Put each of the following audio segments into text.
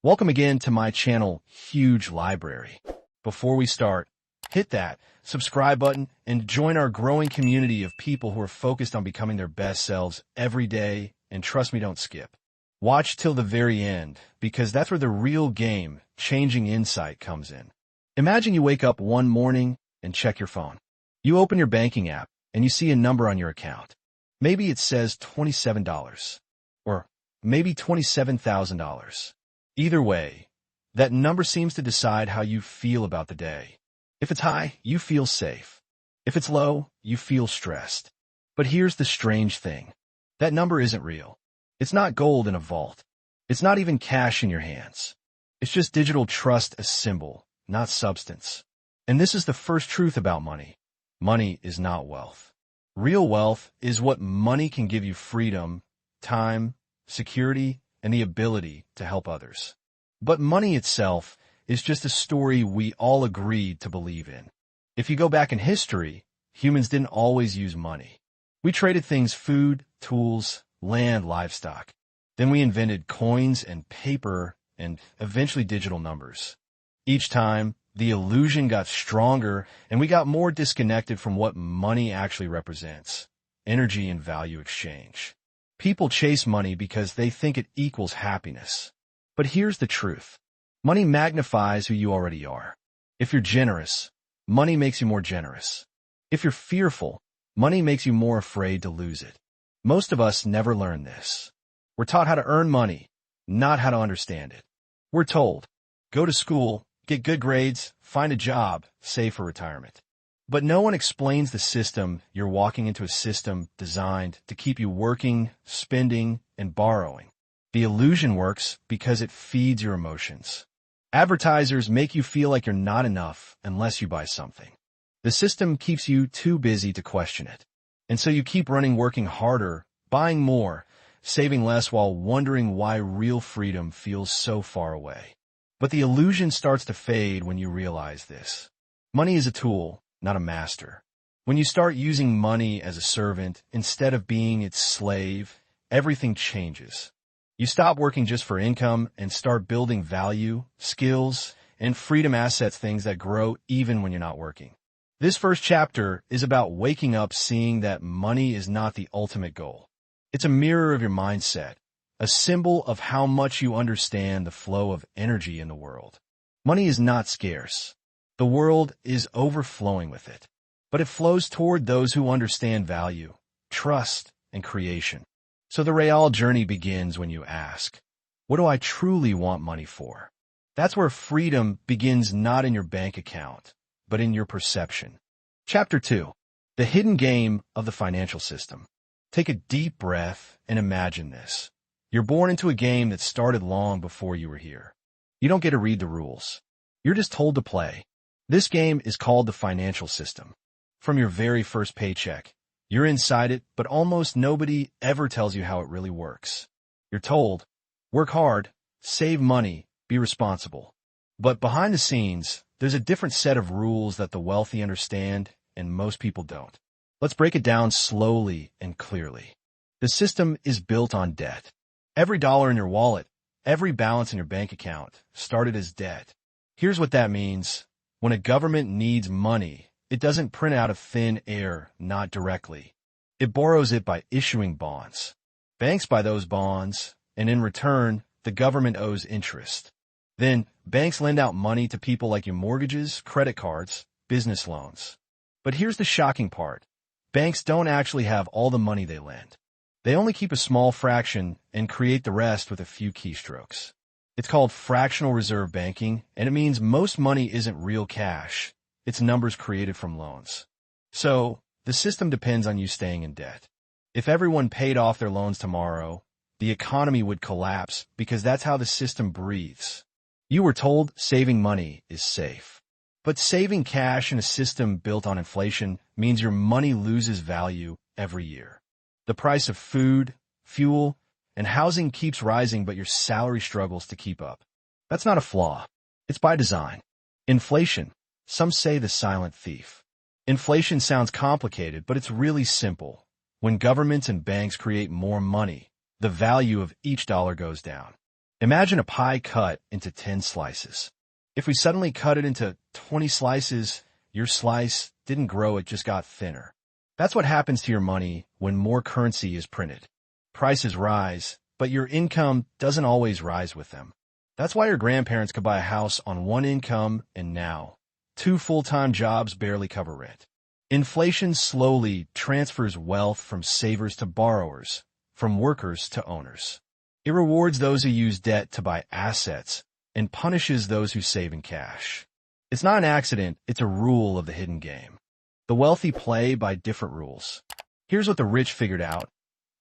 Welcome again to my channel, Huge Library. Before we start, hit that subscribe button and join our growing community of people who are focused on becoming their best selves every day, and trust me, don't skip. Watch till the very end, because that's where the real game-changing insight comes in. Imagine you wake up one morning and check your phone. You open your banking app and you see a number on your account. Maybe it says $27, or maybe $27,000. Either way, that number seems to decide how you feel about the day. If it's high, you feel safe. If it's low, you feel stressed. But here's the strange thing. That number isn't real. It's not gold in a vault. It's not even cash in your hands. It's just digital trust, a symbol, not substance. And this is the first truth about money. Money is not wealth. Real wealth is what money can give you: freedom, time, security, and the ability to help others. But money itself is just a story we all agreed to believe in. If you go back in history, humans didn't always use money. We traded things: food, tools, land, livestock. Then we invented coins and paper and eventually digital numbers. Each time, the illusion got stronger and we got more disconnected from what money actually represents: energy and value exchange. People chase money because they think it equals happiness. But here's the truth. Money magnifies who you already are. If you're generous, money makes you more generous. If you're fearful, money makes you more afraid to lose it. Most of us never learn this. We're taught how to earn money, not how to understand it. We're told, go to school, get good grades, find a job, save for retirement. But no one explains the system. You're walking into a system designed to keep you working, spending, and borrowing. The illusion works because it feeds your emotions. Advertisers make you feel like you're not enough unless you buy something. The system keeps you too busy to question it. And so you keep running, working harder, buying more, saving less, while wondering why real freedom feels so far away. But the illusion starts to fade when you realize this. Money is a tool, not a master. When you start using money as a servant instead of being its slave, everything changes. You stop working just for income and start building value, skills, and freedom, assets, things that grow even when you're not working. This first chapter is about waking up, seeing that money is not the ultimate goal. It's a mirror of your mindset, a symbol of how much you understand the flow of energy in the world. Money is not scarce. The world is overflowing with it, but it flows toward those who understand value, trust, and creation. So the real journey begins when you ask, what do I truly want money for? That's where freedom begins, not in your bank account, but in your perception. Chapter 2. The hidden game of the financial system. Take a deep breath and imagine this. You're born into a game that started long before you were here. You don't get to read the rules. You're just told to play. This game is called the financial system. From your very first paycheck, you're inside it, but almost nobody ever tells you how it really works. You're told, work hard, save money, be responsible. But behind the scenes, there's a different set of rules that the wealthy understand and most people don't. Let's break it down slowly and clearly. The system is built on debt. Every dollar in your wallet, every balance in your bank account started as debt. Here's what that means. When a government needs money, it doesn't print out of thin air, not directly. It borrows it by issuing bonds. Banks buy those bonds, and in return, the government owes interest. Then, banks lend out money to people like you: mortgages, credit cards, business loans. But here's the shocking part. Banks don't actually have all the money they lend. They only keep a small fraction and create the rest with a few keystrokes. It's called fractional reserve banking, and it means most money isn't real cash. It's numbers created from loans. So, the system depends on you staying in debt. If everyone paid off their loans tomorrow, the economy would collapse, because that's how the system breathes. You were told saving money is safe. But saving cash in a system built on inflation means your money loses value every year. The price of food, fuel, and housing keeps rising, but your salary struggles to keep up. That's not a flaw. It's by design. Inflation. Some say the silent thief. Inflation sounds complicated, but it's really simple. When governments and banks create more money, the value of each dollar goes down. Imagine a pie cut into 10 slices. If we suddenly cut it into 20 slices, your slice didn't grow, it just got thinner. That's what happens to your money when more currency is printed. Prices rise, but your income doesn't always rise with them. That's why your grandparents could buy a house on one income, and now, 2 full-time jobs barely cover rent. Inflation slowly transfers wealth from savers to borrowers, from workers to owners. It rewards those who use debt to buy assets and punishes those who save in cash. It's not an accident, it's a rule of the hidden game. The wealthy play by different rules. Here's what the rich figured out.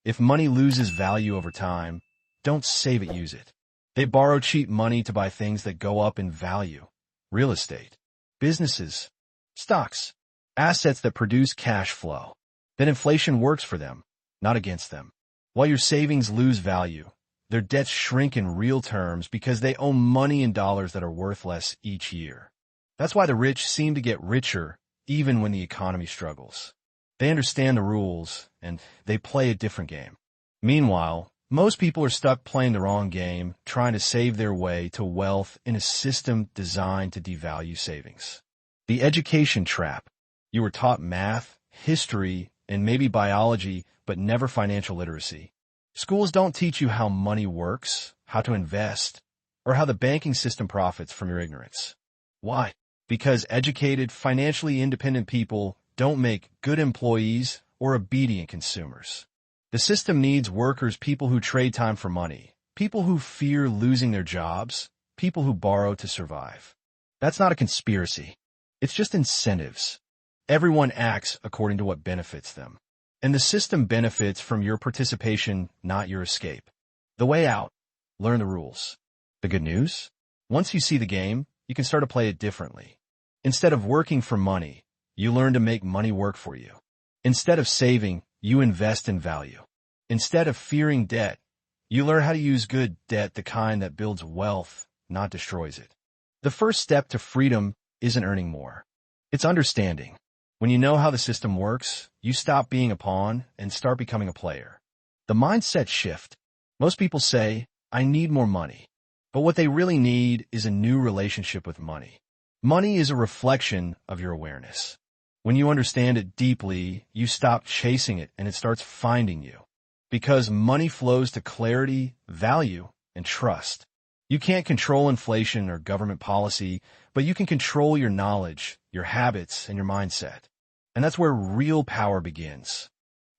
If money loses value over time, don't save it, use it. They borrow cheap money to buy things that go up in value. Real estate, businesses, stocks, assets that produce cash flow. Then inflation works for them, not against them. While your savings lose value, their debts shrink in real terms because they owe money in dollars that are worth less each year. That's why the rich seem to get richer even when the economy struggles. They understand the rules, and they play a different game. Meanwhile, most people are stuck playing the wrong game, trying to save their way to wealth in a system designed to devalue savings. The education trap. You were taught math, history, and maybe biology, but never financial literacy. Schools don't teach you how money works, how to invest, or how the banking system profits from your ignorance. Why? Because educated, financially independent people don't make good employees or obedient consumers. The system needs workers, people who trade time for money, people who fear losing their jobs, people who borrow to survive. That's not a conspiracy. It's just incentives. Everyone acts according to what benefits them. And the system benefits from your participation, not your escape. The way out: learn the rules. The good news? Once you see the game, you can start to play it differently. Instead of working for money, you learn to make money work for you. Instead of saving, you invest in value. Instead of fearing debt, you learn how to use good debt, the kind that builds wealth, not destroys it. The first step to freedom isn't earning more. It's understanding. When you know how the system works, you stop being a pawn and start becoming a player. The mindset shift. Most people say, I need more money. But what they really need is a new relationship with money. Money is a reflection of your awareness. When you understand it deeply, you stop chasing it and it starts finding you. Because money flows to clarity, value, and trust. You can't control inflation or government policy, but you can control your knowledge, your habits, and your mindset. And that's where real power begins.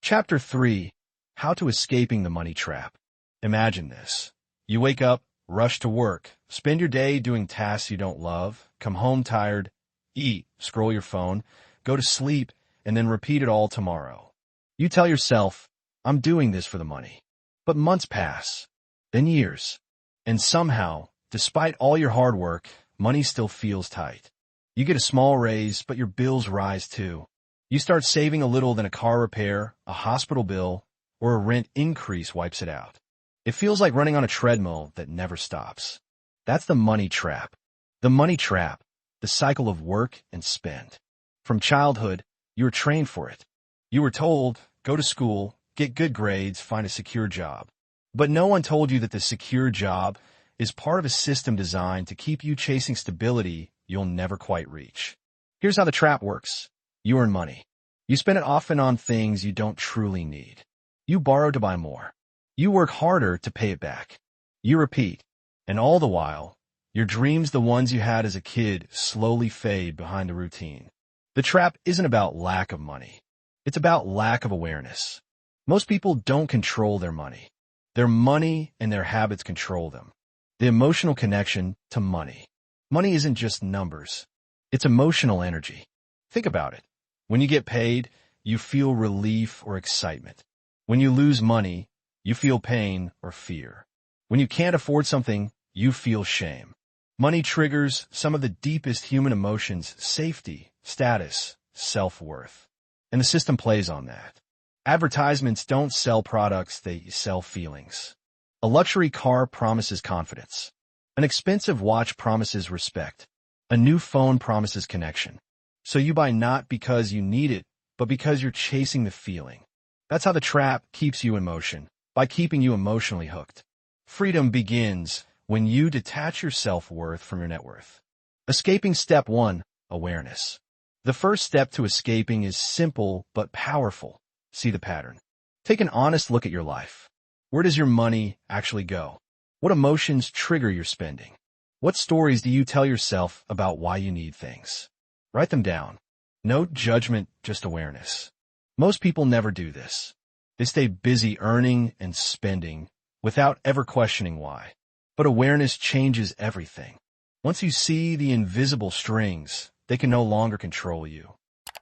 Chapter 3. How to Escaping the Money Trap. Imagine this. You wake up, rush to work, spend your day doing tasks you don't love, come home tired, eat, scroll your phone, go to sleep, and then repeat it all tomorrow. You tell yourself, I'm doing this for the money. But months pass, then years. And somehow, despite all your hard work, money still feels tight. You get a small raise, but your bills rise too. You start saving a little, then a car repair, a hospital bill, or a rent increase wipes it out. It feels like running on a treadmill that never stops. That's the money trap. The money trap, the cycle of work and spend. From childhood, you were trained for it. You were told, go to school, get good grades, find a secure job. But no one told you that the secure job is part of a system designed to keep you chasing stability you'll never quite reach. Here's how the trap works. You earn money. You spend it often on things you don't truly need. You borrow to buy more. You work harder to pay it back. You repeat. And all the while, your dreams, the ones you had as a kid, slowly fade behind the routine. The trap isn't about lack of money. It's about lack of awareness. Most people don't control their money. Their money and their habits control them. The emotional connection to money. Money isn't just numbers. It's emotional energy. Think about it. When you get paid, you feel relief or excitement. When you lose money, you feel pain or fear. When you can't afford something, you feel shame. Money triggers some of the deepest human emotions: safety, status, self-worth. And the system plays on that. Advertisements don't sell products, they sell feelings. A luxury car promises confidence. An expensive watch promises respect. A new phone promises connection. So you buy not because you need it, but because you're chasing the feeling. That's how the trap keeps you in motion, by keeping you emotionally hooked. Freedom begins when you detach your self-worth from your net worth. Escaping step 1, awareness. The first step to escaping is simple but powerful. See the pattern. Take an honest look at your life. Where does your money actually go? What emotions trigger your spending? What stories do you tell yourself about why you need things? Write them down. No judgment, just awareness. Most people never do this. They stay busy earning and spending without ever questioning why. But awareness changes everything. Once you see the invisible strings, they can no longer control you.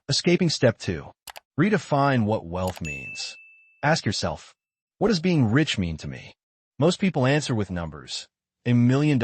Escaping step 2. Redefine what wealth means. Ask yourself, what does being rich mean to me? Most people answer with numbers. $1 million,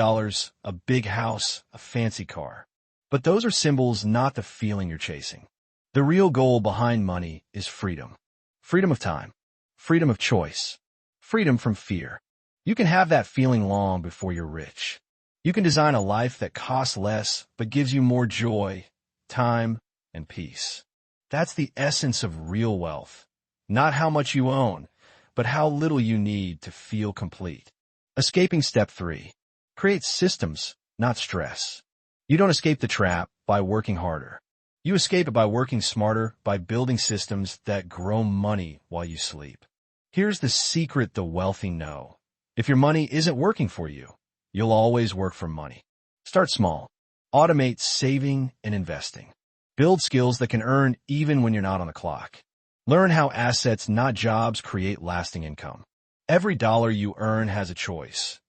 a big house, a fancy car. But those are symbols, not the feeling you're chasing. The real goal behind money is freedom. Freedom of time. Freedom of choice. Freedom from fear. You can have that feeling long before you're rich. You can design a life that costs less but gives you more joy, time, and peace. That's the essence of real wealth. Not how much you own, but how little you need to feel complete. Escaping step 3. Create systems, not stress. You don't escape the trap by working harder. You escape it by working smarter, by building systems that grow money while you sleep. Here's the secret the wealthy know. If your money isn't working for you, you'll always work for money. Start small. Automate saving and investing. Build skills that can earn even when you're not on the clock. Learn how assets, not jobs, create lasting income. Every dollar you earn has a choice.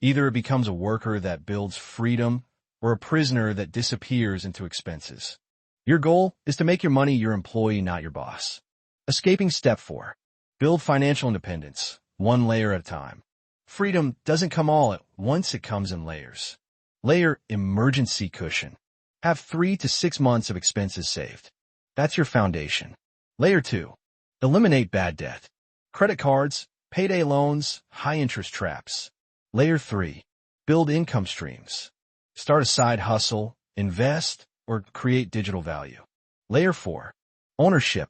Either it becomes a worker that builds freedom or a prisoner that disappears into expenses. Your goal is to make your money your employee, not your boss. Escaping step 4. Build financial independence, one layer at a time. Freedom doesn't come all at once, it comes in layers. Layer emergency cushion. Have 3 to 6 months of expenses saved. That's your foundation. Layer 2. Eliminate bad debt. Credit cards, payday loans, high-interest traps. Layer 3. Build income streams. Start a side hustle, invest, or create digital value. Layer 4. Ownership.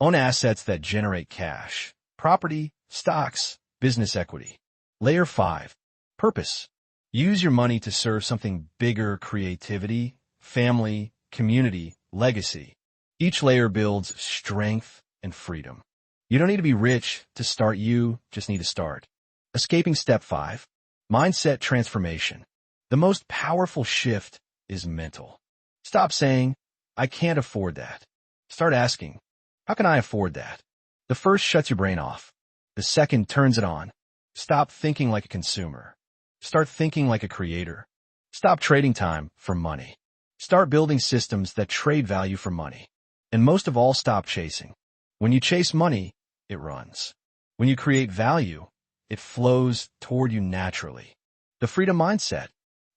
Own assets that generate cash. Property, stocks, business equity. Layer 5. Purpose. Use your money to serve something bigger: creativity, family, community, legacy. Each layer builds strength and freedom. You don't need to be rich to start, you just need to start. Escaping step 5. Mindset transformation. The most powerful shift is mental. Stop saying, I can't afford that. Start asking, how can I afford that? The first shuts your brain off. The second turns it on. Stop thinking like a consumer. Start thinking like a creator. Stop trading time for money. Start building systems that trade value for money. And most of all, stop chasing. When you chase money, it runs. When you create value, it flows toward you naturally. The freedom mindset.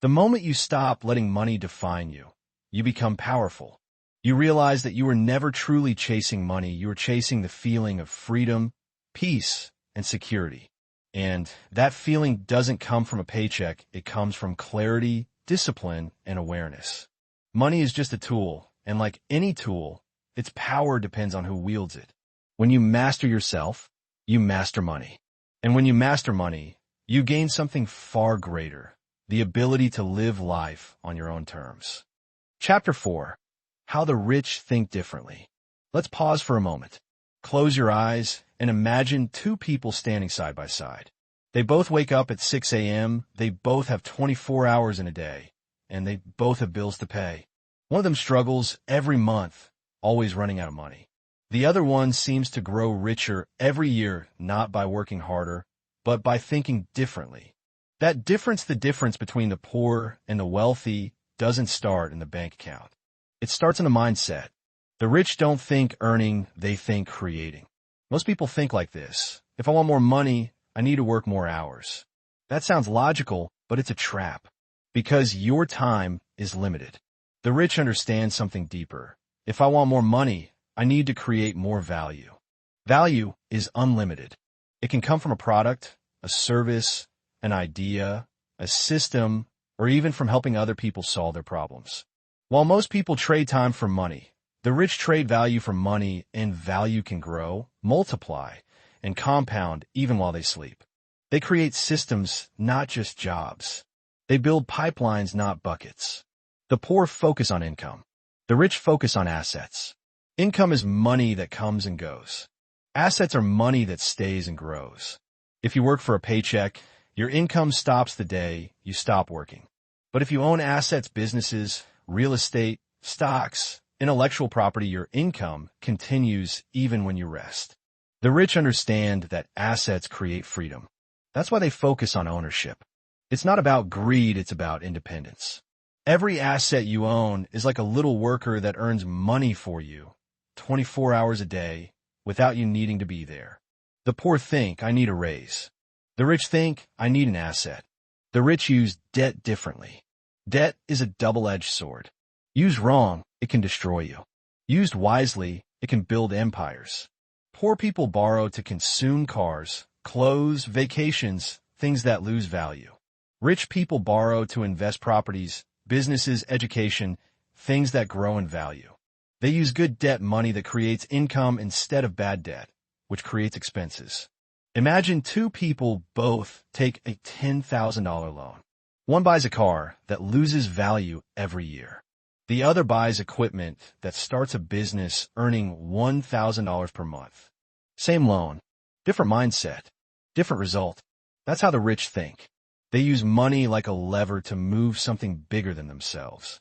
The moment you stop letting money define you, you become powerful. You realize that you were never truly chasing money. You were chasing the feeling of freedom, peace, and security. And that feeling doesn't come from a paycheck. It comes from clarity, discipline, and awareness. Money is just a tool, and like any tool, its power depends on who wields it. When you master yourself, you master money. And when you master money, you gain something far greater: the ability to live life on your own terms. Chapter 4. How the rich think differently. Let's pause for a moment. Close your eyes and imagine 2 people standing side by side. They both wake up at 6 a.m., they both have 24 hours in a day, and they both have bills to pay. One of them struggles every month, always running out of money. The other one seems to grow richer every year, not by working harder, but by thinking differently. That difference, the difference between the poor and the wealthy, doesn't start in the bank account. It starts in the mindset. The rich don't think earning, they think creating. Most people think like this: if I want more money, I need to work more hours. That sounds logical, but it's a trap. Because your time is limited. The rich understand something deeper. If I want more money, I need to create more value. Value is unlimited. It can come from a product, a service, an idea, a system, or even from helping other people solve their problems. While most people trade time for money, the rich trade value for money, and value can grow, multiply, and compound even while they sleep. They create systems, not just jobs. They build pipelines, not buckets. The poor focus on income. The rich focus on assets. Income is money that comes and goes. Assets are money that stays and grows. If you work for a paycheck, your income stops the day you stop working. But if you own assets, businesses, real estate, stocks, intellectual property, your income continues even when you rest. The rich understand that assets create freedom. That's why they focus on ownership. It's not about greed, it's about independence. Every asset you own is like a little worker that earns money for you 24 hours a day without you needing to be there. The poor think, I need a raise. The rich think, I need an asset. The rich use debt differently. Debt is a double-edged sword. Used wrong, it can destroy you. Used wisely, it can build empires. Poor people borrow to consume cars, clothes, vacations, things that lose value. Rich people borrow to invest properties, businesses, education, things that grow in value. They use good debt money that creates income instead of bad debt, which creates expenses. Imagine two people both take a $10,000 loan. One buys a car that loses value every year. The other buys equipment that starts a business earning $1,000 per month. Same loan, different mindset, different result. That's how the rich think. They use money like a lever to move something bigger than themselves.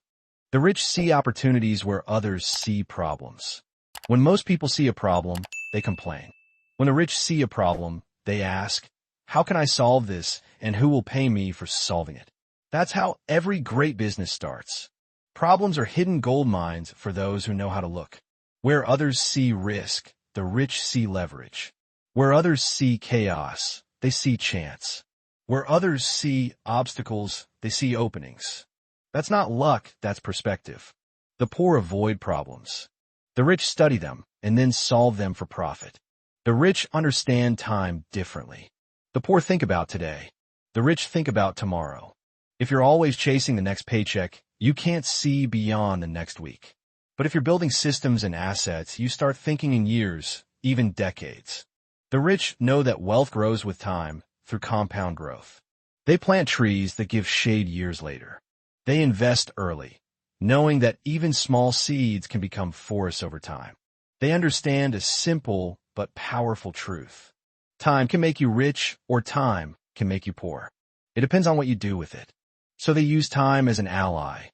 The rich see opportunities where others see problems. When most people see a problem, they complain. When the rich see a problem, they ask, how can I solve this and who will pay me for solving it? That's how every great business starts. Problems are hidden gold mines for those who know how to look. Where others see risk, the rich see leverage. Where others see chaos, they see chance. Where others see obstacles, they see openings. That's not luck, that's perspective. The poor avoid problems. The rich study them and then solve them for profit. The rich understand time differently. The poor think about today. The rich think about tomorrow. If you're always chasing the next paycheck, you can't see beyond the next week. But if you're building systems and assets, you start thinking in years, even decades. The rich know that wealth grows with time through compound growth. They plant trees that give shade years later. They invest early, knowing that even small seeds can become forests over time. They understand a simple but powerful truth. Time can make you rich or time can make you poor. It depends on what you do with it. So they use time as an ally,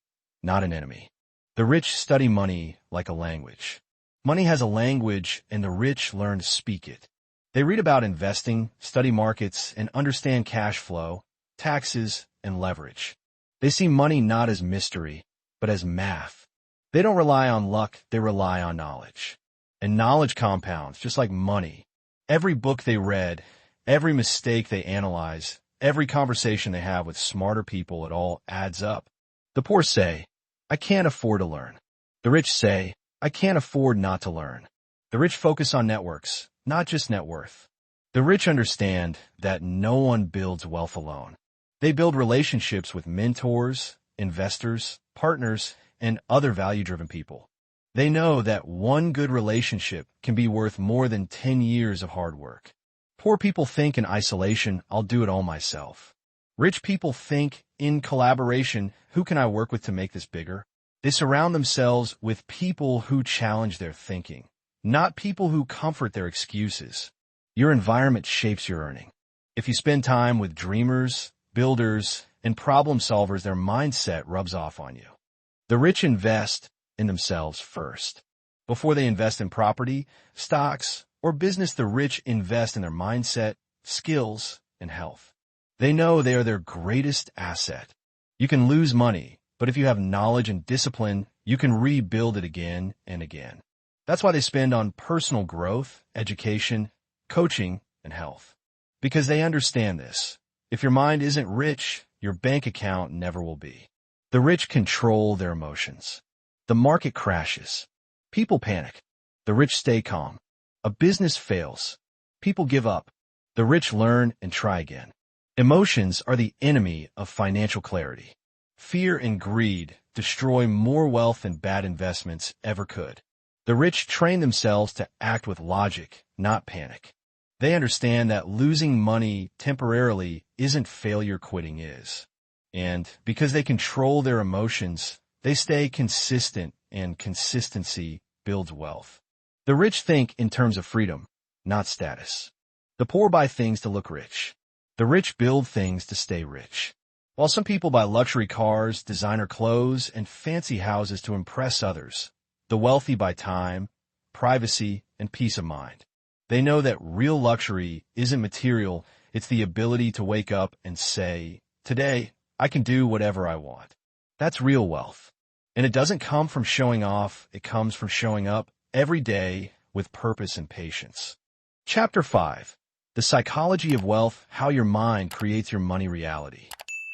not an enemy. The rich study money like a language. Money has a language and the rich learn to speak it. They read about investing, study markets, and understand cash flow, taxes, and leverage. They see money not as mystery, but as math. They don't rely on luck, they rely on knowledge. And knowledge compounds, just like money. Every book they read, every mistake they analyze, every conversation they have with smarter people, it all adds up. The poor say, I can't afford to learn. The rich say, I can't afford not to learn. The rich focus on networks, not just net worth. The rich understand that no one builds wealth alone. They build relationships with mentors, investors, partners, and other value-driven people. They know that one good relationship can be worth more than 10 years of hard work. Poor people think in isolation, I'll do it all myself. Rich people think in collaboration, who can I work with to make this bigger? They surround themselves with people who challenge their thinking, not people who comfort their excuses. Your environment shapes your earning. If you spend time with dreamers, builders, and problem solvers, their mindset rubs off on you. The rich invest in themselves first. Before they invest in property, stocks, or business, the rich invest in their mindset, skills, and health. They know they are their greatest asset. You can lose money, but if you have knowledge and discipline, you can rebuild it again and again. That's why they spend on personal growth, education, coaching, and health. Because they understand this. If your mind isn't rich, your bank account never will be. The rich control their emotions. The market crashes. People panic. The rich stay calm. A business fails. People give up. The rich learn and try again. Emotions are the enemy of financial clarity. Fear and greed destroy more wealth than bad investments ever could. The rich train themselves to act with logic, not panic. They understand that losing money temporarily isn't failure, quitting is. And because they control their emotions, they stay consistent, and consistency builds wealth. The rich think in terms of freedom, not status. The poor buy things to look rich. The rich build things to stay rich. While some people buy luxury cars, designer clothes, and fancy houses to impress others, the wealthy buy time, privacy, and peace of mind. They know that real luxury isn't material, it's the ability to wake up and say, "Today, I can do whatever I want." That's real wealth. And it doesn't come from showing off, it comes from showing up every day with purpose and patience. Chapter 5. The Psychology of Wealth, How Your Mind Creates Your Money Reality.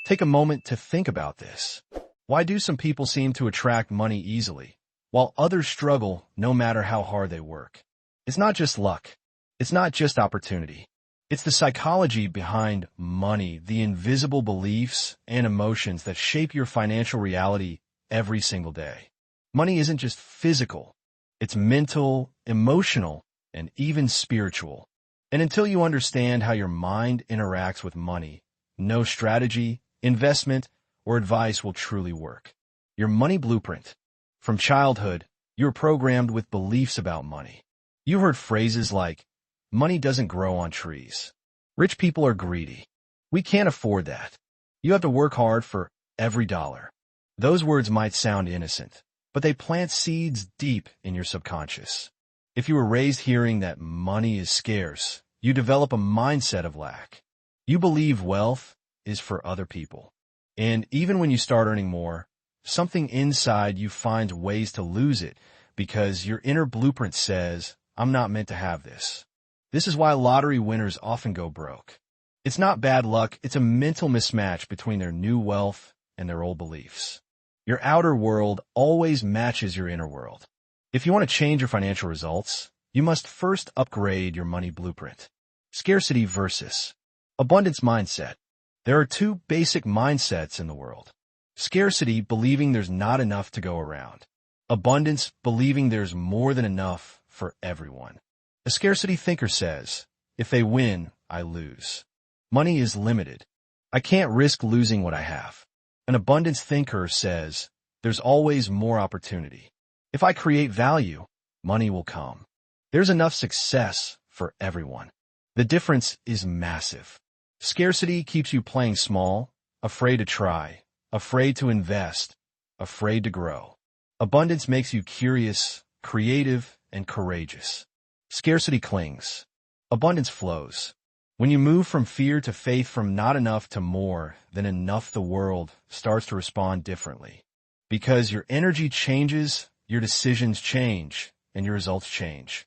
Take a moment to think about this. Why do some people seem to attract money easily, while others struggle no matter how hard they work? It's not just luck. It's not just opportunity. It's the psychology behind money, the invisible beliefs and emotions that shape your financial reality every single day. Money isn't just physical. It's mental, emotional, and even spiritual. And until you understand how your mind interacts with money, no strategy, investment, or advice will truly work. Your money blueprint. From childhood, you're programmed with beliefs about money. You heard phrases like, "Money doesn't grow on trees." "Rich people are greedy." "We can't afford that." "You have to work hard for every dollar." Those words might sound innocent, but they plant seeds deep in your subconscious. If you were raised hearing that money is scarce, you develop a mindset of lack. You believe wealth is for other people. And even when you start earning more, something inside you finds ways to lose it because your inner blueprint says, "I'm not meant to have this." This is why lottery winners often go broke. It's not bad luck, it's a mental mismatch between their new wealth and their old beliefs. Your outer world always matches your inner world. If you want to change your financial results, you must first upgrade your money blueprint. Scarcity versus abundance mindset. There are two basic mindsets in the world. Scarcity, believing there's not enough to go around. Abundance, believing there's more than enough for everyone. A scarcity thinker says, "If they win, I lose." Money is limited. I can't risk losing what I have. An abundance thinker says, "There's always more opportunity. If I create value, money will come." There's enough success for everyone. The difference is massive. Scarcity keeps you playing small, afraid to try, afraid to invest, afraid to grow. Abundance makes you curious, creative, and courageous. Scarcity clings. Abundance flows. When you move from fear to faith, from not enough to more than enough, the world starts to respond differently. Because your energy changes, your decisions change, and your results change.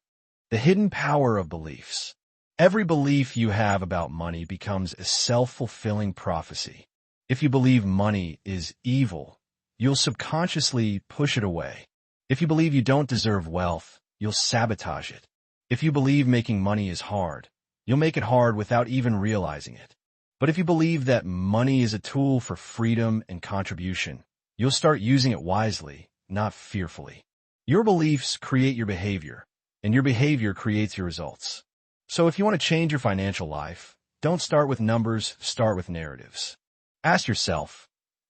The hidden power of beliefs. Every belief you have about money becomes a self-fulfilling prophecy. If you believe money is evil, you'll subconsciously push it away. If you believe you don't deserve wealth, you'll sabotage it. If you believe making money is hard, you'll make it hard without even realizing it. But if you believe that money is a tool for freedom and contribution, you'll start using it wisely, not fearfully. Your beliefs create your behavior, and your behavior creates your results. So if you want to change your financial life, don't start with numbers, start with narratives. Ask yourself,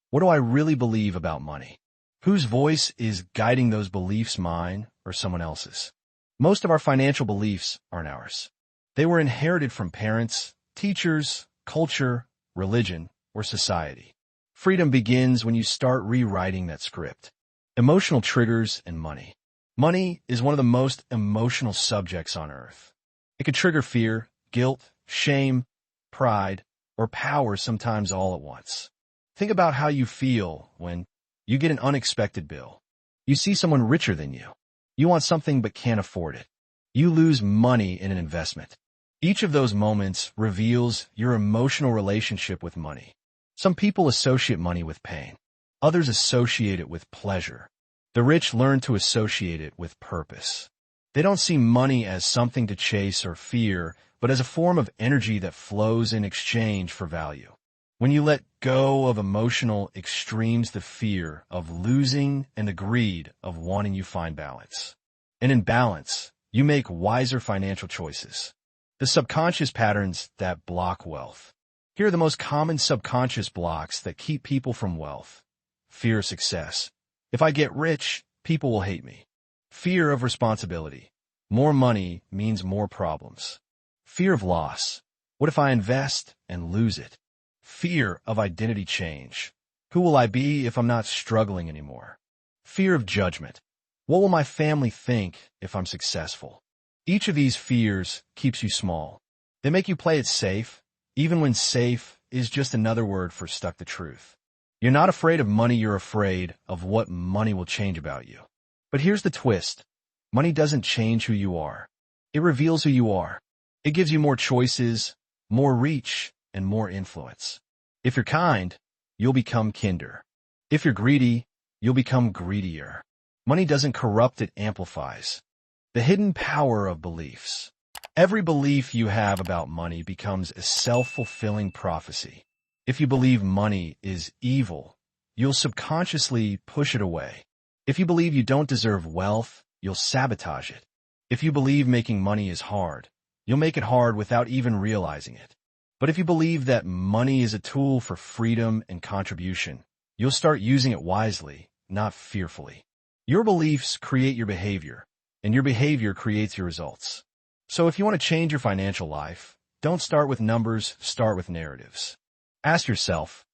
what do I really believe about money? Whose voice is guiding those beliefs, mine or someone else's? Most of our financial beliefs aren't ours. They were inherited from parents, teachers, culture, religion, or society. Freedom begins when you start rewriting that script. Emotional triggers and money. Money is one of the most emotional subjects on earth. It can trigger fear, guilt, shame, pride, or power, sometimes all at once. Think about how you feel when you get an unexpected bill. You see someone richer than you. You want something but can't afford it. You lose money in an investment. Each of those moments reveals your emotional relationship with money. Some people associate money with pain. Others associate it with pleasure. The rich learn to associate it with purpose. They don't see money as something to chase or fear, but as a form of energy that flows in exchange for value. When you let go of emotional extremes, the fear of losing and the greed of wanting, you find balance. And in balance, you make wiser financial choices. The subconscious patterns that block wealth. Here are the most common subconscious blocks that keep people from wealth. Fear of success. If I get rich, people will hate me. Fear of responsibility. More money means more problems. Fear of loss. What if I invest and lose it? Fear of identity change. Who will I be if I'm not struggling anymore? Fear of judgment. What will my family think if I'm successful? Each of these fears keeps you small. They make you play it safe, even when safe is just another word for stuck to truth. You're not afraid of money, you're afraid of what money will change about you. But here's the twist. Money doesn't change who you are. It reveals who you are. It gives you more choices, more reach, and more influence. If you're kind, you'll become kinder. If you're greedy, you'll become greedier. Money doesn't corrupt, it amplifies. The hidden power of beliefs. Every belief you have about money becomes a self-fulfilling prophecy. If you believe money is evil, you'll subconsciously push it away. If you believe you don't deserve wealth, you'll sabotage it. If you believe making money is hard, you'll make it hard without even realizing it. But if you believe that money is a tool for freedom and contribution, you'll start using it wisely, not fearfully. Your beliefs create your behavior, and your behavior creates your results. So if you want to change your financial life, don't start with numbers, start with narratives. Ask yourself,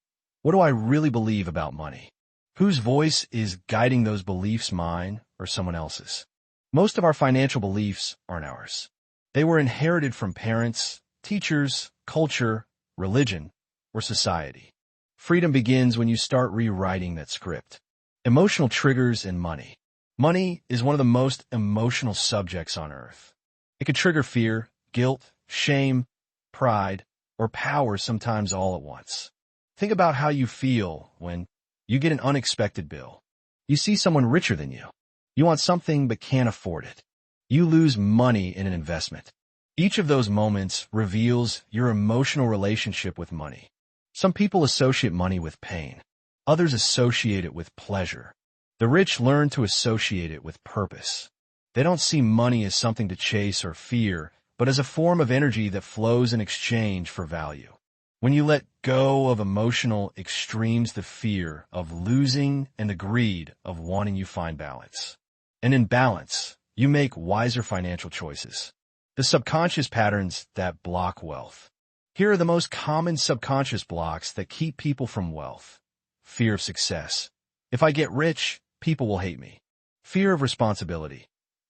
what do I really believe about money? Whose voice is guiding those beliefs, mine or someone else's? Most of our financial beliefs aren't ours. They were inherited from parents, teachers, culture, religion, or society. Freedom begins when you start rewriting that script. Emotional triggers and money. Money is one of the most emotional subjects on earth. It can trigger fear, guilt, shame, pride, or power, sometimes all at once. Think about how you feel when you get an unexpected bill. You see someone richer than you. You want something but can't afford it. You lose money in an investment. Each of those moments reveals your emotional relationship with money. Some people associate money with pain. Others associate it with pleasure. The rich learn to associate it with purpose. They don't see money as something to chase or fear, but as a form of energy that flows in exchange for value. When you let go of emotional extremes, the fear of losing and the greed of wanting, you find balance. And in balance, you make wiser financial choices. The subconscious patterns that block wealth. Here are the most common subconscious blocks that keep people from wealth. Fear of success. If I get rich, people will hate me. Fear of responsibility.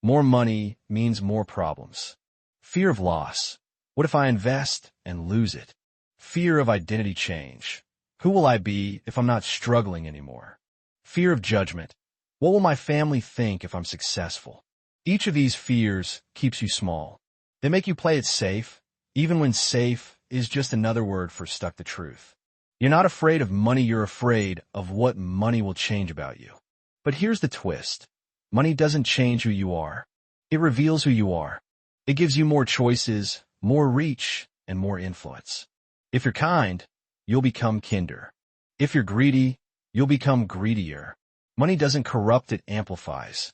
More money means more problems. Fear of loss. What if I invest and lose it? Fear of identity change. Who will I be if I'm not struggling anymore? Fear of judgment. What will my family think if I'm successful? Each of these fears keeps you small. They make you play it safe, even when safe is just another word for stuck to truth. You're not afraid of money, you're afraid of what money will change about you. But here's the twist. Money doesn't change who you are. It reveals who you are. It gives you more choices, more reach, and more influence. If you're kind, you'll become kinder. If you're greedy, you'll become greedier. Money doesn't corrupt, it amplifies.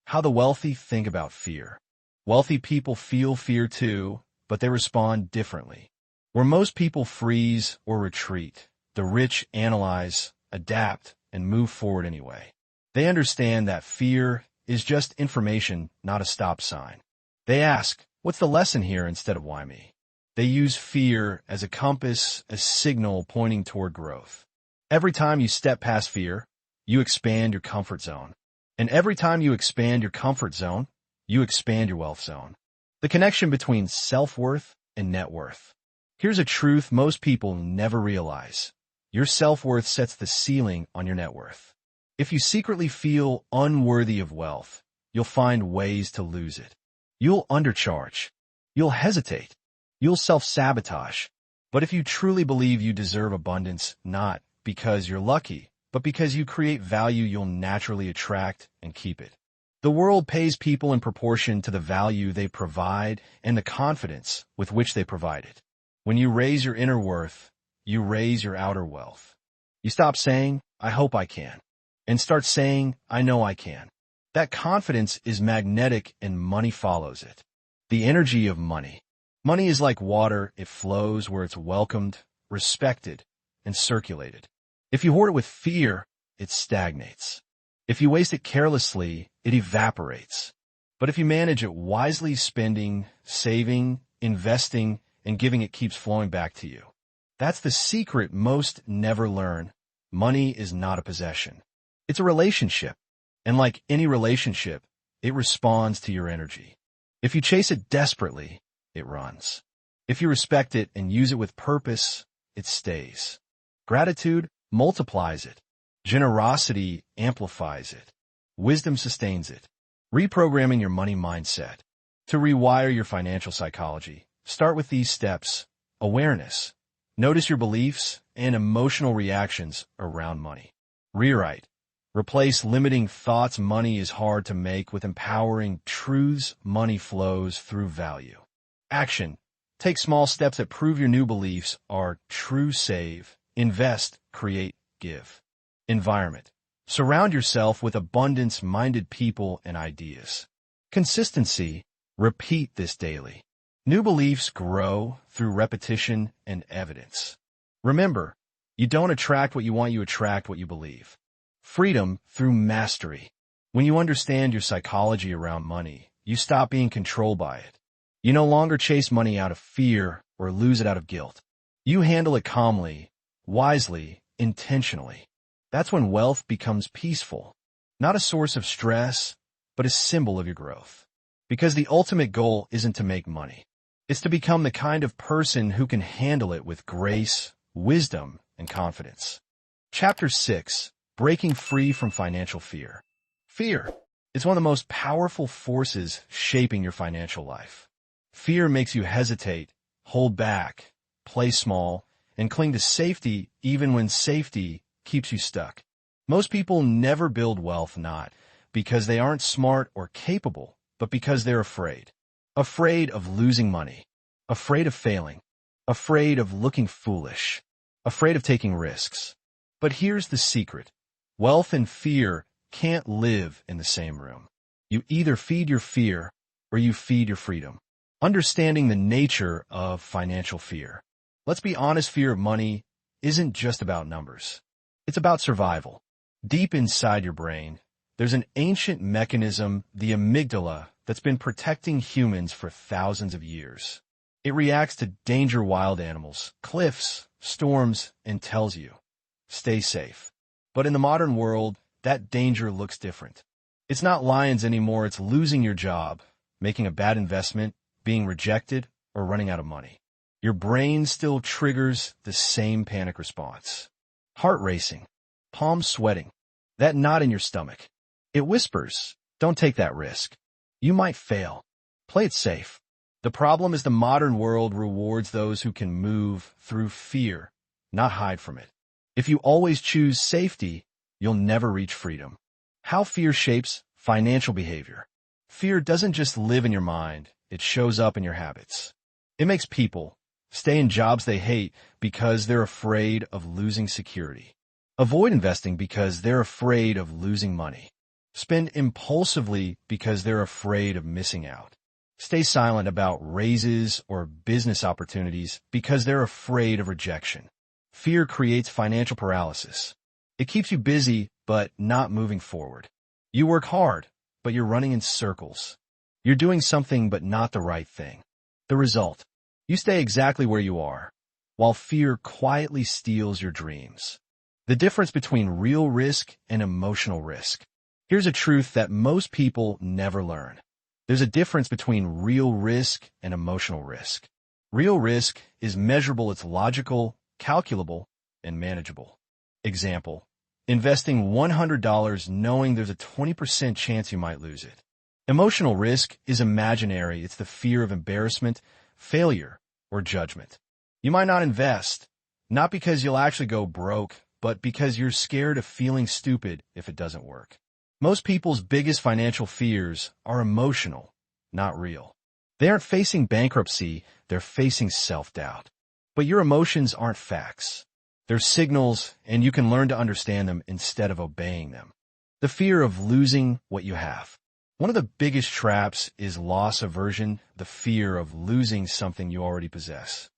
How the wealthy think about fear. Wealthy people feel fear too, but they respond differently. Where most people freeze or retreat, the rich analyze, adapt, and move forward anyway. They understand that fear is just information, not a stop sign. They ask, what's the lesson here instead of why me? They use fear as a compass, a signal pointing toward growth. Every time you step past fear, you expand your comfort zone. And every time you expand your comfort zone, you expand your wealth zone. The connection between self-worth and net worth. Here's a truth most people never realize. Your self-worth sets the ceiling on your net worth. If you secretly feel unworthy of wealth, you'll find ways to lose it. You'll undercharge. You'll hesitate. You'll self-sabotage. But if you truly believe you deserve abundance, not because you're lucky, but because you create value, you'll naturally attract and keep it. The world pays people in proportion to the value they provide and the confidence with which they provide it. When you raise your inner worth, you raise your outer wealth. You stop saying, I hope I can, and start saying, I know I can. That confidence is magnetic and money follows it. The energy of money. Money is like water, it flows where it's welcomed, respected, and circulated. If you hoard it with fear, it stagnates. If you waste it carelessly, it evaporates. But if you manage it wisely, spending, saving, investing, and giving, it keeps flowing back to you. That's the secret most never learn. Money is not a possession. It's a relationship. And like any relationship, it responds to your energy. If you chase it desperately, it runs. If you respect it and use it with purpose, it stays. Gratitude multiplies it. Generosity amplifies it. Wisdom sustains it. Reprogramming your money mindset. To rewire your financial psychology, start with these steps. Awareness. Notice your beliefs and emotional reactions around money. Rewrite. Replace limiting thoughts money is hard to make with empowering truths money flows through value. Action. Take small steps that prove your new beliefs are true. Save, invest, create, give. Environment. Surround yourself with abundance-minded people and ideas. Consistency. Repeat this daily. New beliefs grow through repetition and evidence. Remember, you don't attract what you want, you attract what you believe. Freedom through mastery. When you understand your psychology around money, you stop being controlled by it. You no longer chase money out of fear or lose it out of guilt. You handle it calmly, wisely, intentionally. That's when wealth becomes peaceful, not a source of stress, but a symbol of your growth. Because the ultimate goal isn't to make money. It's to become the kind of person who can handle it with grace, wisdom, and confidence. Chapter 6. Breaking free from financial fear. Fear is one of the most powerful forces shaping your financial life. Fear makes you hesitate, hold back, play small, and cling to safety even when safety keeps you stuck. Most people never build wealth not because they aren't smart or capable, but because they're afraid. Afraid of losing money, afraid of failing, afraid of looking foolish, afraid of taking risks. But here's the secret. Wealth and fear can't live in the same room. You either feed your fear or you feed your freedom. Understanding the nature of financial fear. Let's be honest, fear of money isn't just about numbers. It's about survival. Deep inside your brain, there's an ancient mechanism, the amygdala, that's been protecting humans for thousands of years. It reacts to danger, wild animals, cliffs, storms, and tells you, stay safe. But in the modern world, that danger looks different. It's not lions anymore, it's losing your job, making a bad investment, being rejected, or running out of money. Your brain still triggers the same panic response. Heart racing, palms sweating, that knot in your stomach. It whispers, don't take that risk. You might fail. Play it safe. The problem is the modern world rewards those who can move through fear, not hide from it. If you always choose safety, you'll never reach freedom. How fear shapes financial behavior. Fear doesn't just live in your mind, it shows up in your habits. It makes people stay in jobs they hate because they're afraid of losing security. Avoid investing because they're afraid of losing money. Spend impulsively because they're afraid of missing out. Stay silent about raises or business opportunities because they're afraid of rejection. Fear creates financial paralysis. It keeps you busy but not moving forward. You work hard, but you're running in circles. You're doing something but not the right thing. The result, you stay exactly where you are, while fear quietly steals your dreams. The difference between real risk and emotional risk. Here's a truth that most people never learn. There's a difference between real risk and emotional risk. Real risk is measurable, it's logical, calculable, and manageable. Example, investing $100 knowing there's a 20% chance you might lose it. Emotional risk is imaginary, it's the fear of embarrassment, failure, or judgment. You might not invest, not because you'll actually go broke, but because you're scared of feeling stupid if it doesn't work. Most people's biggest financial fears are emotional, not real. They aren't facing bankruptcy, they're facing self-doubt. But your emotions aren't facts. They're signals, and you can learn to understand them instead of obeying them. The fear of losing what you have. One of the biggest traps is loss aversion, the fear of losing something you already possess.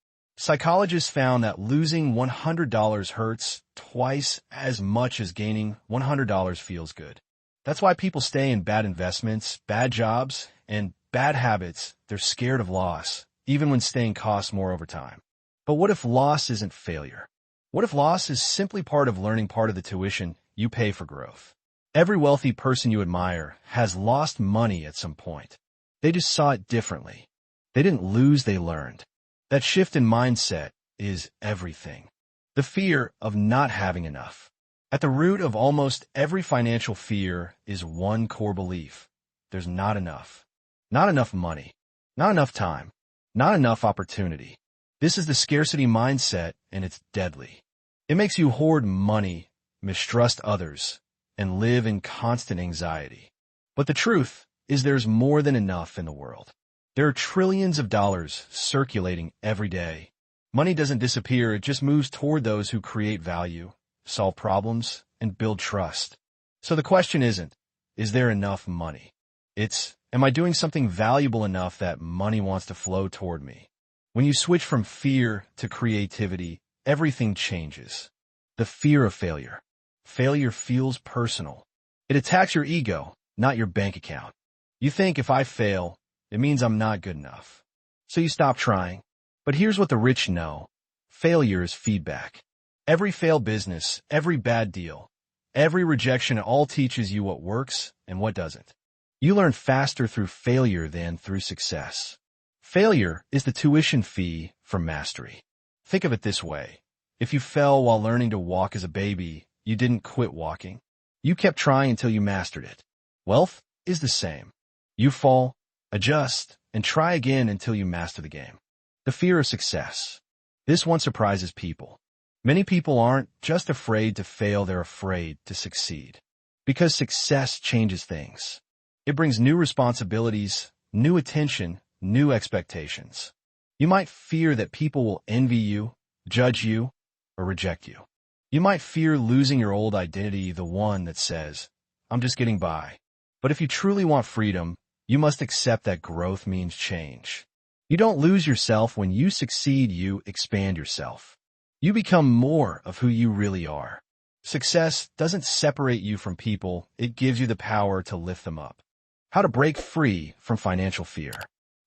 Psychologists found that losing $100 hurts twice as much as gaining $100 feels good. That's why people stay in bad investments, bad jobs, and bad habits. They're scared of loss, even when staying costs more over time. But what if loss isn't failure? What if loss is simply part of learning, part of the tuition you pay for growth? Every wealthy person you admire has lost money at some point. They just saw it differently. They didn't lose, they learned. That shift in mindset is everything. The fear of not having enough. At the root of almost every financial fear is one core belief. There's not enough. Not enough money. Not enough time. Not enough opportunity. This is the scarcity mindset, and it's deadly. It makes you hoard money, mistrust others, and live in constant anxiety. But the truth is there's more than enough in the world. There are trillions of dollars circulating every day. Money doesn't disappear, it just moves toward those who create value, solve problems, and build trust. So the question isn't, is there enough money? It's, am I doing something valuable enough that money wants to flow toward me? When you switch from fear to creativity, everything changes. The fear of failure. Failure feels personal. It attacks your ego, not your bank account. You think if I fail, it means I'm not good enough. So you stop trying. But here's what the rich know. Failure is feedback. Every failed business, every bad deal, every rejection, all teaches you what works and what doesn't. You learn faster through failure than through success. Failure is the tuition fee for mastery. Think of it this way. If you fell while learning to walk as a baby, you didn't quit walking. You kept trying until you mastered it. Wealth is the same. You fall, adjust, and try again until you master the game. The fear of success. This one surprises people. Many people aren't just afraid to fail, they're afraid to succeed. Because success changes things. It brings new responsibilities, new attention, new expectations. You might fear that people will envy you, judge you, or reject you. You might fear losing your old identity, the one that says, I'm just getting by. But if you truly want freedom, you must accept that growth means change. You don't lose yourself. When you succeed, you expand yourself. You become more of who you really are. Success doesn't separate you from people, it gives you the power to lift them up. How to break free from financial fear.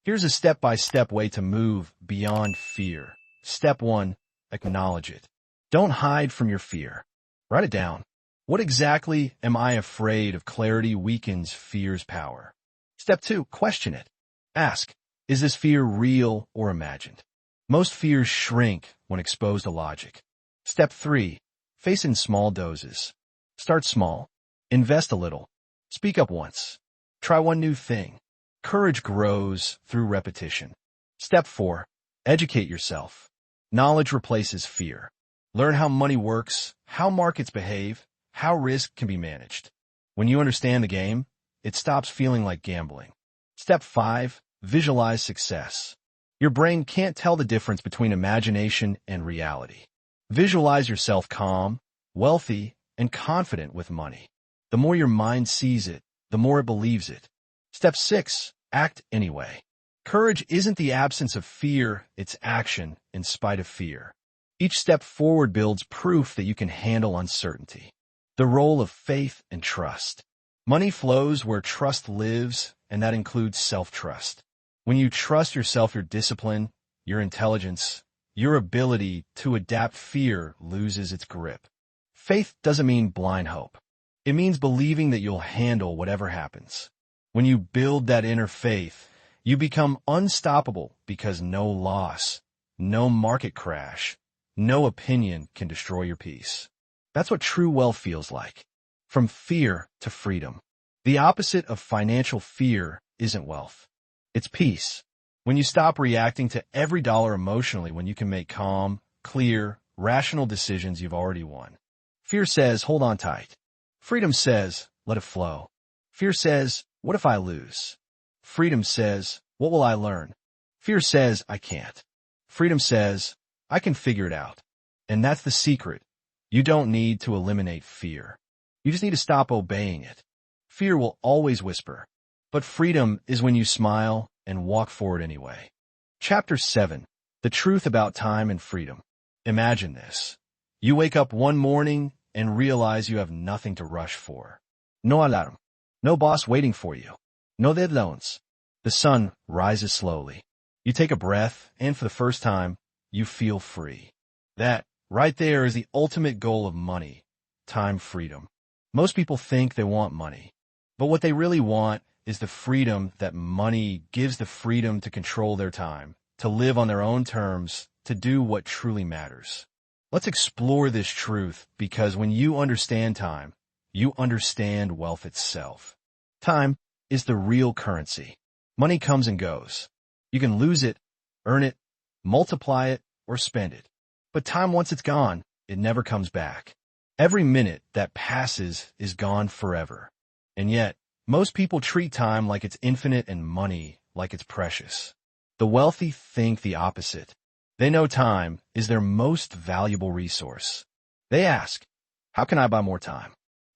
Here's a step-by-step way to move beyond fear. Step 1, acknowledge it. Don't hide from your fear. Write it down. What exactly am I afraid of? Clarity weakens fear's power. Step 2, question it. Ask, is this fear real or imagined? Most fears shrink when exposed to logic. Step 3, face in small doses. Start small. Invest a little. Speak up once. Try one new thing. Courage grows through repetition. Step 4, educate yourself. Knowledge replaces fear. Learn how money works, how markets behave, how risk can be managed. When you understand the game, it stops feeling like gambling. Step 5, visualize success. Your brain can't tell the difference between imagination and reality. Visualize yourself calm, wealthy, and confident with money. The more your mind sees it, the more it believes it. Step 6, act anyway. Courage isn't the absence of fear, it's action in spite of fear. Each step forward builds proof that you can handle uncertainty. The role of faith and trust. Money flows where trust lives, and that includes self-trust. When you trust yourself, your discipline, your intelligence, your ability to adapt, fear loses its grip. Faith doesn't mean blind hope. It means believing that you'll handle whatever happens. When you build that inner faith, you become unstoppable because no loss, no market crash, no opinion can destroy your peace. That's what true wealth feels like. From fear to freedom. The opposite of financial fear isn't wealth. It's peace. When you stop reacting to every dollar emotionally, when you can make calm, clear, rational decisions, you've already won. Fear says, hold on tight. Freedom says, let it flow. Fear says, what if I lose? Freedom says, what will I learn? Fear says, I can't. Freedom says, I can figure it out. And that's the secret. You don't need to eliminate fear. You just need to stop obeying it. Fear will always whisper. But freedom is when you smile and walk forward anyway. Chapter 7. The truth about time and freedom. Imagine this. You wake up one morning and realize you have nothing to rush for. No alarm. No boss waiting for you. No deadlines. The sun rises slowly. You take a breath, and for the first time, you feel free. That, right there, is the ultimate goal of money. Time freedom. Most people think they want money, but what they really want is the freedom that money gives, the freedom to control their time, to live on their own terms, to do what truly matters. Let's explore this truth, because when you understand time, you understand wealth itself. Time is the real currency. Money comes and goes. You can lose it, earn it, multiply it, or spend it. But time, once it's gone, it never comes back. Every minute that passes is gone forever. And yet, most people treat time like it's infinite and money like it's precious. The wealthy think the opposite. They know time is their most valuable resource. They ask, how can I buy more time?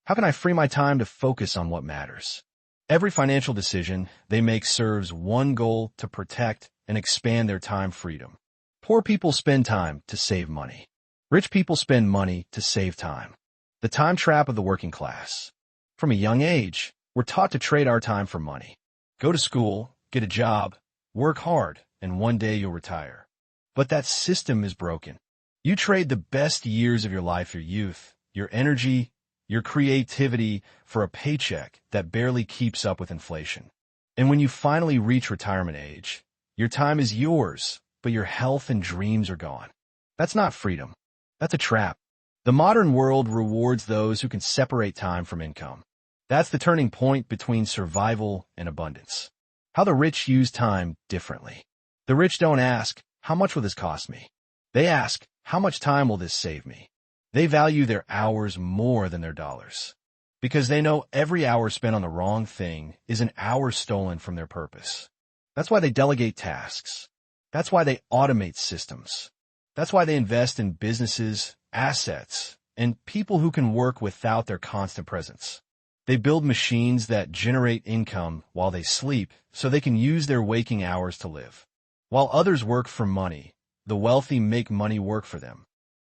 How can I free my time to focus on what matters? Every financial decision they make serves one goal: to protect and expand their time freedom. Poor people spend time to save money. Rich people spend money to save time. The time trap of the working class. From a young age, we're taught to trade our time for money. Go to school, get a job, work hard, and one day you'll retire. But that system is broken. You trade the best years of your life, your youth, your energy, your creativity, for a paycheck that barely keeps up with inflation. And when you finally reach retirement age, your time is yours, but your health and dreams are gone. That's not freedom. That's a trap. The modern world rewards those who can separate time from income. That's the turning point between survival and abundance. How the rich use time differently. The rich don't ask, how much will this cost me? They ask, how much time will this save me? They value their hours more than their dollars, because they know every hour spent on the wrong thing is an hour stolen from their purpose. That's why they delegate tasks. That's why they automate systems. That's why they invest in businesses, assets, and people who can work without their constant presence. They build machines that generate income while they sleep so they can use their waking hours to live. While others work for money, the wealthy make money work for them.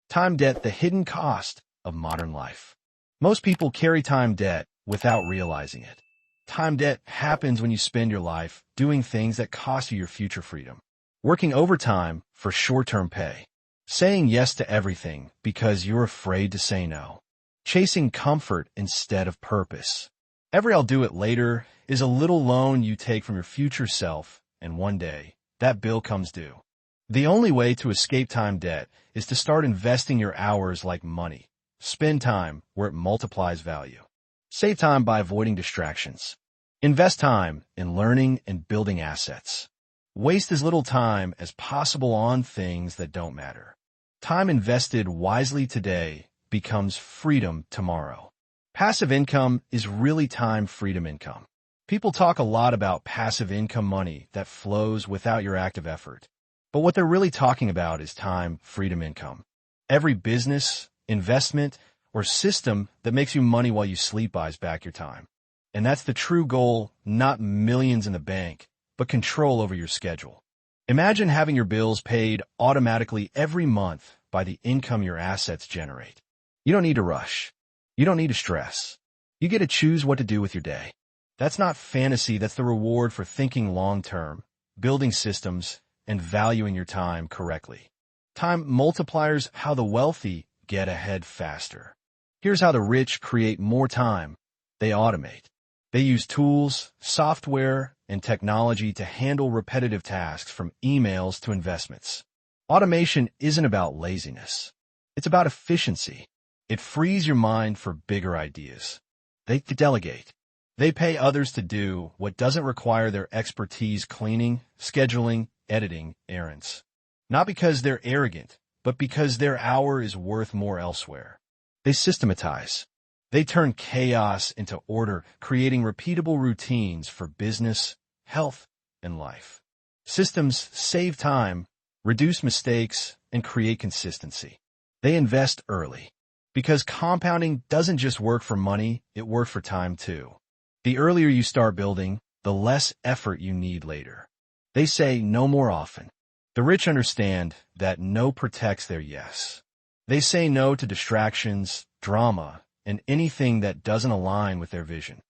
Time debt, the hidden cost of modern life. Most people carry time debt without realizing it. Time debt happens when you spend your life doing things that cost you your future freedom. Working overtime for short-term pay. Saying yes to everything because you're afraid to say no. Chasing comfort instead of purpose. Every "I'll do it later" is a little loan you take from your future self, and one day, that bill comes due. The only way to escape time debt is to start investing your hours like money. Spend time where it multiplies value. Save time by avoiding distractions. Invest time in learning and building assets. Waste as little time as possible on things that don't matter. Time invested wisely today becomes freedom tomorrow. Passive income is really time freedom income. People talk a lot about passive income money that flows without your active effort. But what they're really talking about is time freedom income. Every business, investment, or system that makes you money while you sleep buys back your time. And that's the true goal, not millions in the bank, but control over your schedule. Imagine having your bills paid automatically every month by the income your assets generate. You don't need to rush. You don't need to stress. You get to choose what to do with your day. That's not fantasy, that's the reward for thinking long-term, building systems, and valuing your time correctly. Time multipliers, how the wealthy get ahead faster. Here's how the rich create more time. They automate. They use tools, software, and technology to handle repetitive tasks, from emails to investments. Automation isn't about laziness. It's about efficiency. It frees your mind for bigger ideas. They delegate. They pay others to do what doesn't require their expertise: cleaning, scheduling, editing, errands. Not because they're arrogant, but because their hour is worth more elsewhere. They systematize. They turn chaos into order, creating repeatable routines for business, health, and life. Systems save time, reduce mistakes, and create consistency. They invest early, because compounding doesn't just work for money, it works for time too. The earlier you start building, the less effort you need later. They say no more often. The rich understand that no protects their yes. They say no to distractions, drama, and anything that doesn't align with their vision.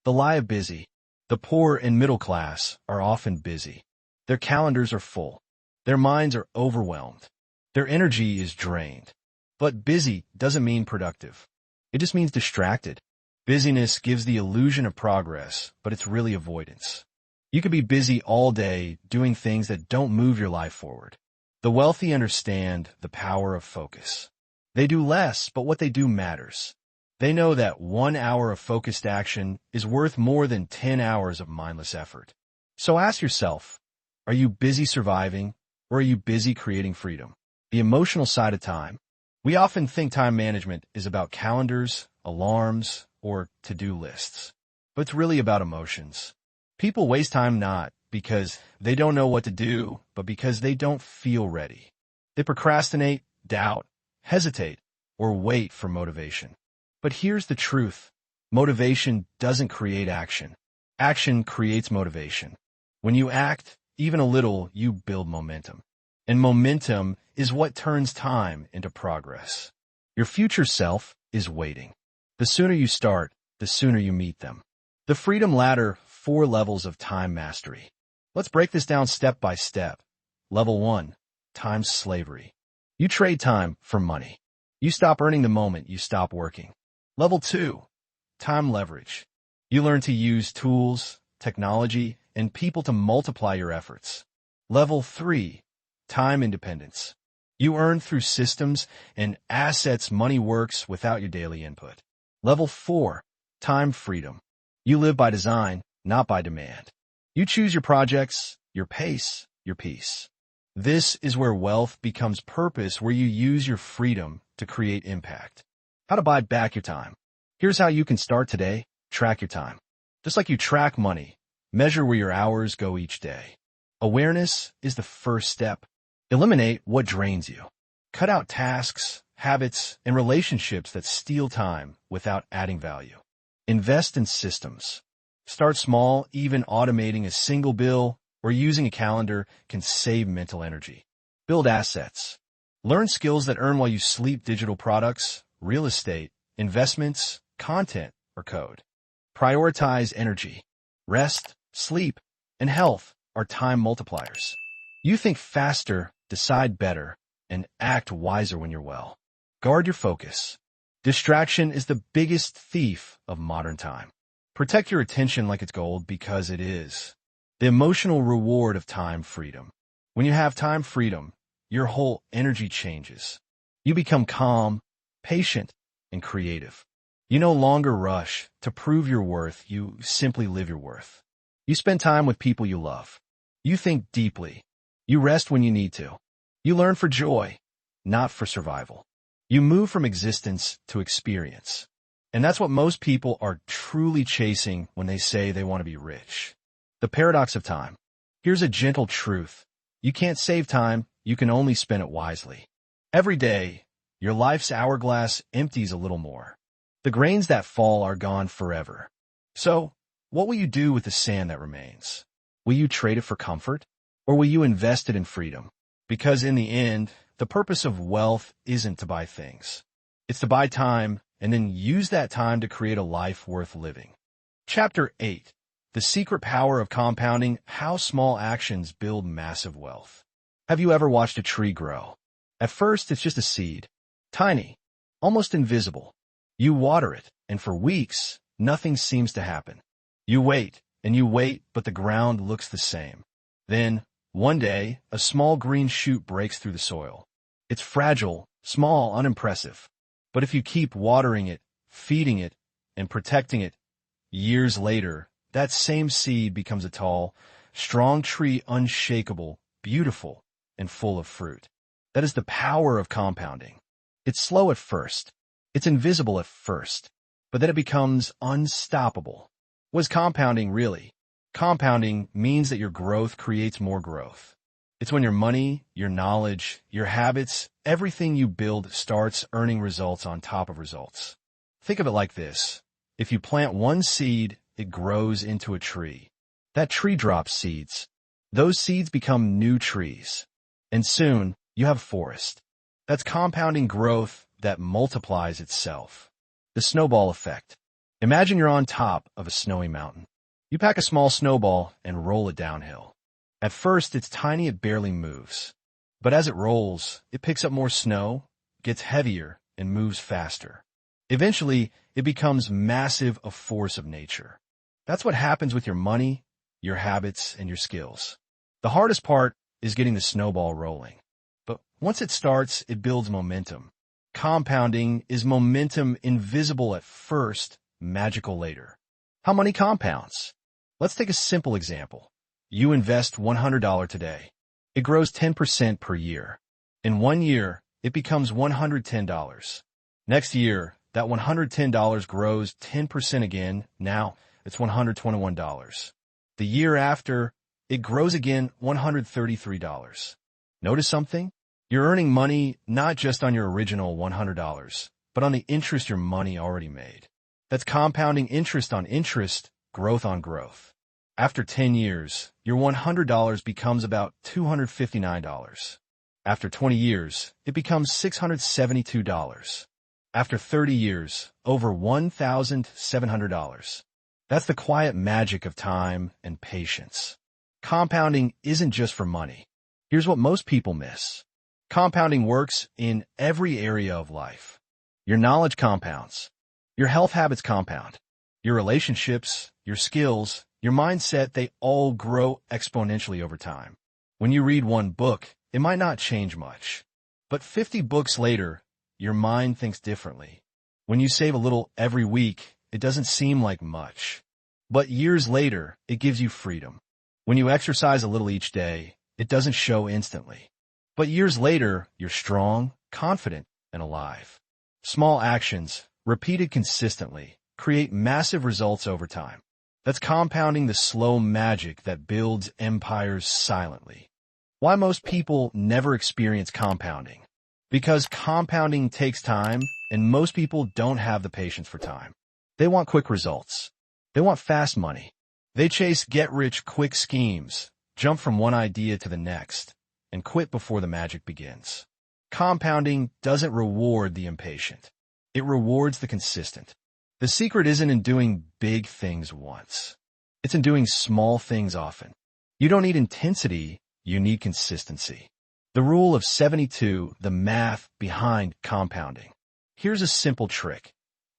The lie of busy. The poor and middle class are often busy. Their calendars are full. Their minds are overwhelmed. Their energy is drained. But busy doesn't mean productive. It just means distracted. Busyness gives the illusion of progress, but it's really avoidance. You could be busy all day doing things that don't move your life forward. The wealthy understand the power of focus. They do less, but what they do matters. They know that 1 hour of focused action is worth more than 10 hours of mindless effort. So ask yourself, are you busy surviving, or are you busy creating freedom? The emotional side of time. We often think time management is about calendars, alarms, or to-do lists. But it's really about emotions. People waste time not because they don't know what to do, but because they don't feel ready. They procrastinate, doubt, hesitate, or wait for motivation. But here's the truth. Motivation doesn't create action. Action creates motivation. When you act, even a little, you build momentum. And momentum is what turns time into progress. Your future self is waiting. The sooner you start, the sooner you meet them. The Freedom Ladder, 4 levels of time mastery. Let's break this down step by step. Level 1, time slavery. You trade time for money. You stop earning the moment you stop working. Level 2, time leverage. You learn to use tools, technology, and people to multiply your efforts. Level 3, time independence. You earn through systems and assets. Money works without your daily input. Level 4, time freedom. You live by design, not by demand. You choose your projects, your pace, your peace. This is where wealth becomes purpose, where you use your freedom to create impact. How to buy back your time. Here's how you can start today. Track your time. Just like you track money, measure where your hours go each day. Awareness is the first step. Eliminate what drains you. Cut out tasks, habits, and relationships that steal time without adding value. Invest in systems. Start small. Even automating a single bill or using a calendar can save mental energy. Build assets. Learn skills that earn while you sleep. Digital products, real estate, investments, content, or code. Prioritize energy. Rest, sleep, and health are time multipliers. You think faster, decide better, and act wiser when you're well. Guard your focus. Distraction is the biggest thief of modern time. Protect your attention like it's gold, because it is. The emotional reward of time freedom. When you have time freedom, your whole energy changes. You become calm, patient, and creative. You no longer rush to prove your worth. You simply live your worth. You spend time with people you love. You think deeply. You rest when you need to. You learn for joy, not for survival. You move from existence to experience. And that's what most people are truly chasing when they say they want to be rich. The paradox of time. Here's a gentle truth. You can't save time. You can only spend it wisely. Every day, your life's hourglass empties a little more. The grains that fall are gone forever. So, what will you do with the sand that remains? Will you trade it for comfort? Or will you invest it in freedom? Because in the end, the purpose of wealth isn't to buy things. It's to buy time and then use that time to create a life worth living. Chapter 8. The Secret Power of Compounding: How Small Actions Build Massive Wealth. Have you ever watched a tree grow? At first, it's just a seed. Tiny. Almost invisible. You water it, and for weeks, nothing seems to happen. You wait, and you wait, but the ground looks the same. Then, one day, a small green shoot breaks through the soil. It's fragile, small, unimpressive. But if you keep watering it, feeding it, and protecting it, years later, that same seed becomes a tall, strong tree, unshakable, beautiful, and full of fruit. That is the power of compounding. It's slow at first. It's invisible at first. But then it becomes unstoppable. What is compounding really? Compounding means that your growth creates more growth. It's when your money, your knowledge, your habits, everything you build starts earning results on top of results. Think of it like this. If you plant one seed, it grows into a tree. That tree drops seeds. Those seeds become new trees. And soon, you have a forest. That's compounding growth that multiplies itself. The snowball effect. Imagine you're on top of a snowy mountain. You pack a small snowball and roll it downhill. At first, it's tiny, it barely moves. But as it rolls, it picks up more snow, gets heavier, and moves faster. Eventually, it becomes massive, a force of nature. That's what happens with your money, your habits, and your skills. The hardest part is getting the snowball rolling. But once it starts, it builds momentum. Compounding is momentum, invisible at first, magical later. How money compounds? Let's take a simple example. You invest $100 today. It grows 10% per year. In 1 year, it becomes $110. Next year, that $110 grows 10% again. Now, it's $121. The year after, it grows again, $133. Notice something? You're earning money not just on your original $100, but on the interest your money already made. That's compounding, interest on interest, growth on growth. After 10 years, your $100 becomes about $259. After 20 years, it becomes $672. After 30 years, over $1,700. That's the quiet magic of time and patience. Compounding isn't just for money. Here's what most people miss. Compounding works in every area of life. Your knowledge compounds. Your health habits compound. Your relationships, your skills, your mindset, they all grow exponentially over time. When you read one book, it might not change much. But 50 books later, your mind thinks differently. When you save a little every week, it doesn't seem like much. But years later, it gives you freedom. When you exercise a little each day, it doesn't show instantly. But years later, you're strong, confident, and alive. Small actions, repeated consistently, create massive results over time. That's compounding, the slow magic that builds empires silently. Why most people never experience compounding? Because compounding takes time, and most people don't have the patience for time. They want quick results. They want fast money. They chase get-rich-quick schemes, jump from one idea to the next, and quit before the magic begins. Compounding doesn't reward the impatient. It rewards the consistent. The secret isn't in doing big things once. It's in doing small things often. You don't need intensity, you need consistency. The rule of 72, the math behind compounding. Here's a simple trick.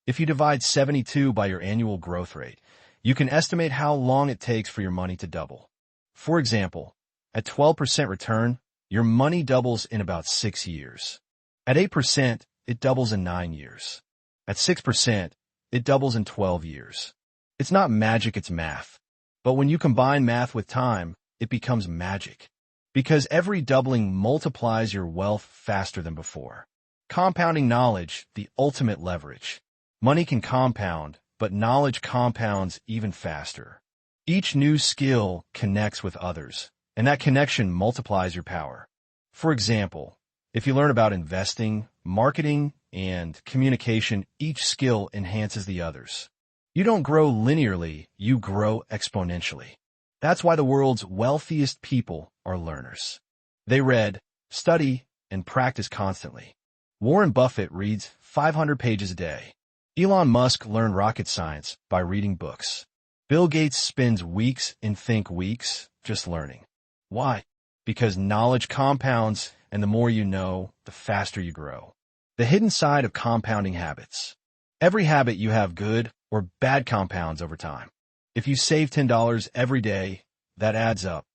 If you divide 72 by your annual growth rate, you can estimate how long it takes for your money to double. For example, at 12% return, your money doubles in about 6 years. At 8%, it doubles in 9 years. At 6%, it doubles in 12 years. It's not magic, it's math. But when you combine math with time, it becomes magic. Because every doubling multiplies your wealth faster than before. Compounding knowledge, the ultimate leverage. Money can compound, but knowledge compounds even faster. Each new skill connects with others, and that connection multiplies your power. For example, if you learn about investing, marketing, and communication, each skill enhances the others. You don't grow linearly, you grow exponentially. That's why the world's wealthiest people are learners. They read, study, and practice constantly. Warren Buffett reads 500 pages a day. Elon Musk learned rocket science by reading books. Bill Gates spends weeks and think weeks just learning. Why? Because knowledge compounds, and the more you know, the faster you grow. The hidden side of compounding habits. Every habit you have, good or bad, compounds over time. If you save $10 every day, that adds up.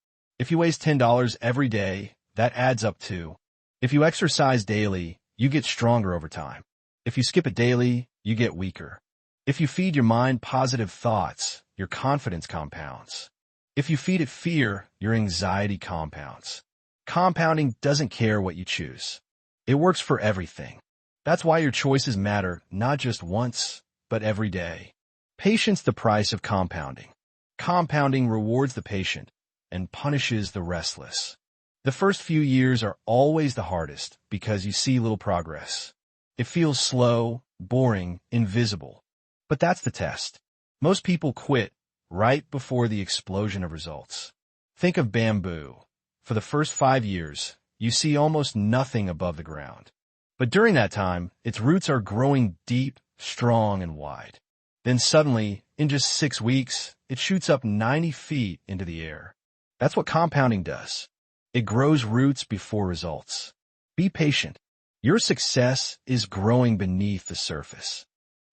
If you waste $10 every day, that adds up too. If you exercise daily, you get stronger over time. If you skip it daily, you get weaker. If you feed your mind positive thoughts, your confidence compounds. If you feed it fear, your anxiety compounds. Compounding doesn't care what you choose. It works for everything. That's why your choices matter, not just once, but every day. Patience, the price of compounding. Compounding rewards the patient and punishes the restless. The first few years are always the hardest because you see little progress. It feels slow, boring, invisible. But that's the test. Most people quit right before the explosion of results. Think of bamboo. For the first 5 years, you see almost nothing above the ground. But during that time, its roots are growing deep, strong, and wide. Then suddenly, in just 6 weeks, it shoots up 90 feet into the air. That's what compounding does. It grows roots before results. Be patient. Your success is growing beneath the surface.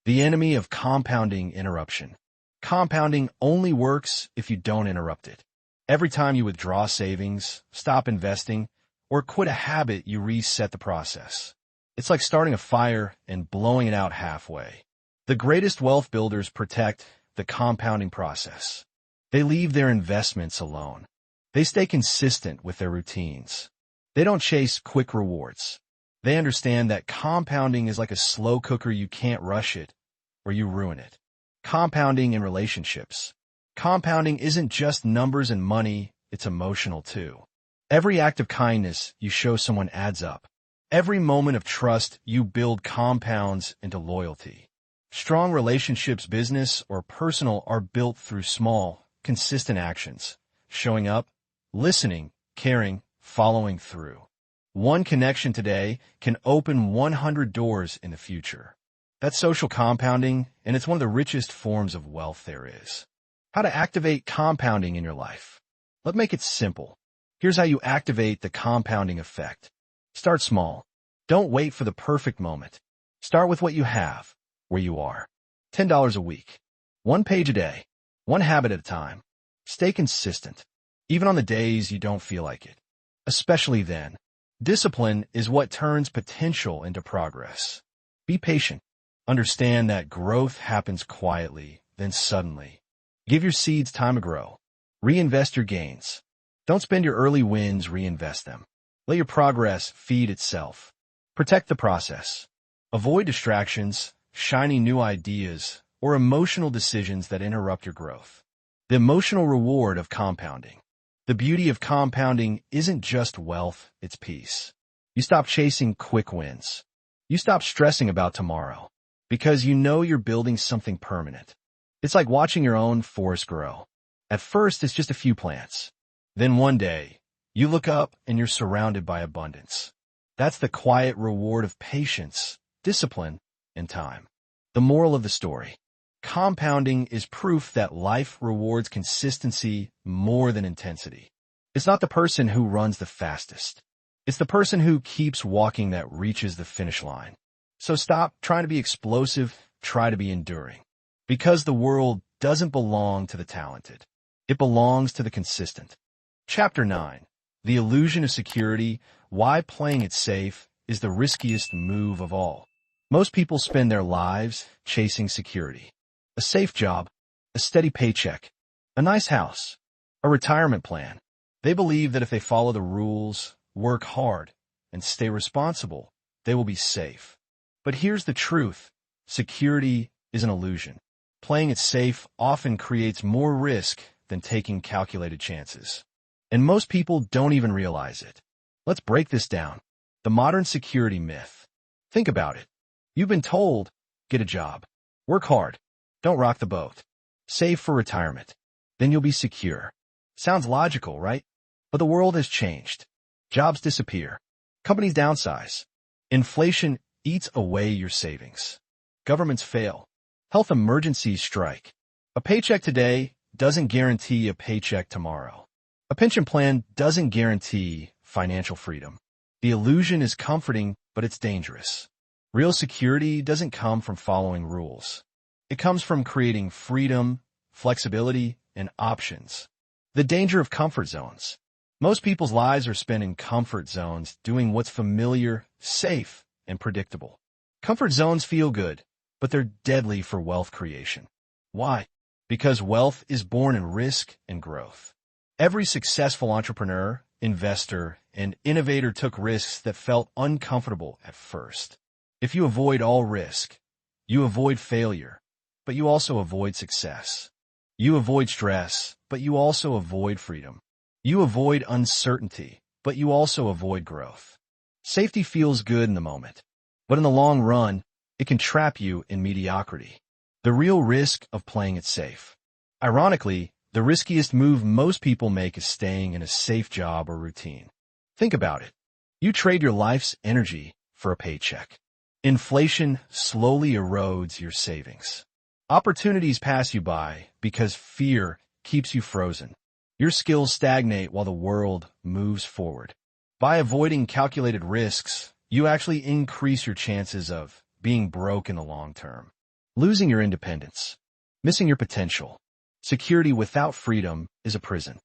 The enemy of compounding: interruption. Compounding only works if you don't interrupt it. Every time you withdraw savings, stop investing, or quit a habit, you reset the process. It's like starting a fire and blowing it out halfway. The greatest wealth builders protect the compounding process. They leave their investments alone. They stay consistent with their routines. They don't chase quick rewards. They understand that compounding is like a slow cooker. You can't rush it, or you ruin it. Compounding in relationships. Compounding isn't just numbers and money, it's emotional too. Every act of kindness you show someone adds up. Every moment of trust you build compounds into loyalty. Strong relationships, business or personal, are built through small, consistent actions. Showing up, listening, caring, following through. One connection today can open 100 doors in the future. That's social compounding, and it's one of the richest forms of wealth there is. How to activate compounding in your life. Let's make it simple. Here's how you activate the compounding effect. Start small. Don't wait for the perfect moment. Start with what you have, where you are. $10 a week. 1 page a day. 1 habit at a time. Stay consistent, even on the days you don't feel like it. Especially then. Discipline is what turns potential into progress. Be patient. Understand that growth happens quietly, then suddenly. Give your seeds time to grow. Reinvest your gains. Don't spend your early wins, reinvest them. Let your progress feed itself. Protect the process. Avoid distractions, shiny new ideas, or emotional decisions that interrupt your growth. The emotional reward of compounding. The beauty of compounding isn't just wealth, it's peace. You stop chasing quick wins. You stop stressing about tomorrow, because you know you're building something permanent. It's like watching your own forest grow. At first, it's just a few plants. Then one day, you look up and you're surrounded by abundance. That's the quiet reward of patience, discipline, and time. The moral of the story. Compounding is proof that life rewards consistency more than intensity. It's not the person who runs the fastest. It's the person who keeps walking that reaches the finish line. So stop trying to be explosive, try to be enduring. Because the world doesn't belong to the talented. It belongs to the consistent. Chapter 9. The Illusion of Security: Why Playing It Safe is the Riskiest Move of All. Most people spend their lives chasing security. A safe job, a steady paycheck, a nice house, a retirement plan. They believe that if they follow the rules, work hard, and stay responsible, they will be safe. But here's the truth. Security is an illusion. Playing it safe often creates more risk than taking calculated chances. And most people don't even realize it. Let's break this down. The modern security myth. Think about it. You've been told, get a job, work hard, don't rock the boat, save for retirement, then you'll be secure. Sounds logical, right? But the world has changed. Jobs disappear. Companies downsize. Inflation eats away your savings. Governments fail. Health emergencies strike. A paycheck today doesn't guarantee a paycheck tomorrow. A pension plan doesn't guarantee financial freedom. The illusion is comforting, but it's dangerous. Real security doesn't come from following rules. It comes from creating freedom, flexibility, and options. The danger of comfort zones. Most people's lives are spent in comfort zones, doing what's familiar, safe, and predictable. Comfort zones feel good, but they're deadly for wealth creation. Why? Because wealth is born in risk and growth. Every successful entrepreneur, investor, and innovator took risks that felt uncomfortable at first. If you avoid all risk, you avoid failure, but you also avoid success. You avoid stress, but you also avoid freedom. You avoid uncertainty, but you also avoid growth. Safety feels good in the moment, but in the long run, it can trap you in mediocrity. The real risk of playing it safe. Ironically, the riskiest move most people make is staying in a safe job or routine. Think about it. You trade your life's energy for a paycheck. Inflation slowly erodes your savings. Opportunities pass you by because fear keeps you frozen. Your skills stagnate while the world moves forward. By avoiding calculated risks, you actually increase your chances of being broke in the long term. Losing your independence. Missing your potential. Security without freedom is a prison.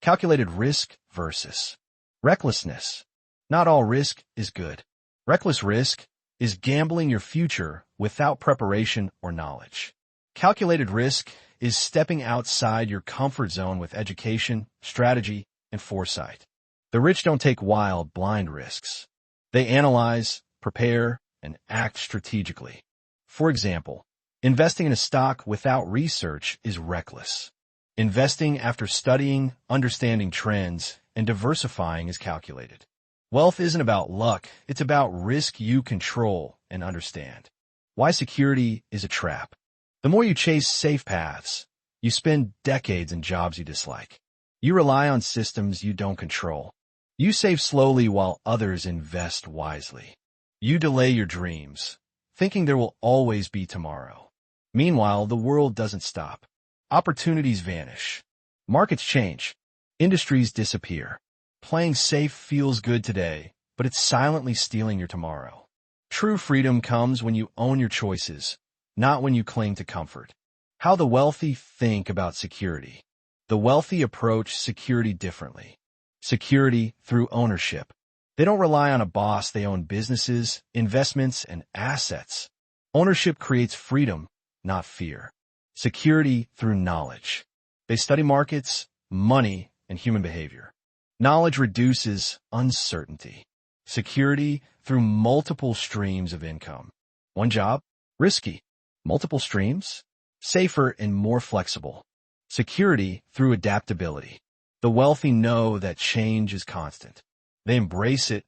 Calculated risk versus recklessness. Not all risk is good. Reckless risk is gambling your future without preparation or knowledge. Calculated risk is stepping outside your comfort zone with education, strategy, and foresight. The rich don't take wild, blind risks. They analyze, prepare, and act strategically. For example, investing in a stock without research is reckless. Investing after studying, understanding trends, and diversifying is calculated. Wealth isn't about luck, it's about risk you control and understand. Why security is a trap. The more you chase safe paths, you spend decades in jobs you dislike. You rely on systems you don't control. You save slowly while others invest wisely. You delay your dreams, thinking there will always be tomorrow. Meanwhile, the world doesn't stop. Opportunities vanish. Markets change. Industries disappear. Playing safe feels good today, but it's silently stealing your tomorrow. True freedom comes when you own your choices, not when you cling to comfort. How the wealthy think about security. The wealthy approach security differently. Security through ownership. They don't rely on a boss, they own businesses, investments, and assets. Ownership creates freedom, not fear. Security through knowledge. They study markets, money, and human behavior. Knowledge reduces uncertainty. Security through multiple streams of income. One job? Risky. Multiple streams? Safer and more flexible. Security through adaptability. The wealthy know that change is constant. They embrace it,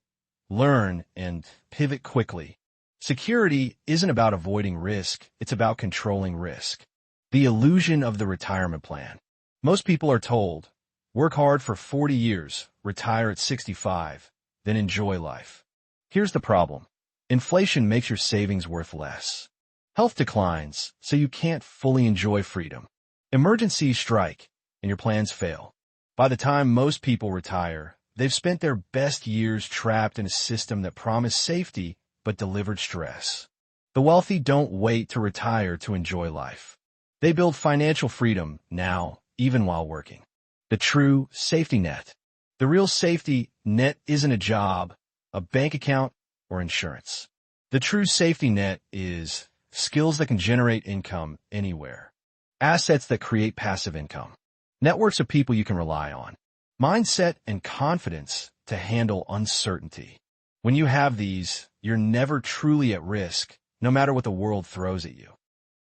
learn, and pivot quickly. Security isn't about avoiding risk, it's about controlling risk. The illusion of the retirement plan. Most people are told, work hard for 40 years, retire at 65, then enjoy life. Here's the problem. Inflation makes your savings worth less. Health declines, so you can't fully enjoy freedom. Emergencies strike, and your plans fail. By the time most people retire, they've spent their best years trapped in a system that promised safety but delivered stress. The wealthy don't wait to retire to enjoy life. They build financial freedom now, even while working. The true safety net. The real safety net isn't a job, a bank account, or insurance. The true safety net is skills that can generate income anywhere. Assets that create passive income. Networks of people you can rely on. Mindset and confidence to handle uncertainty. When you have these, you're never truly at risk, no matter what the world throws at you.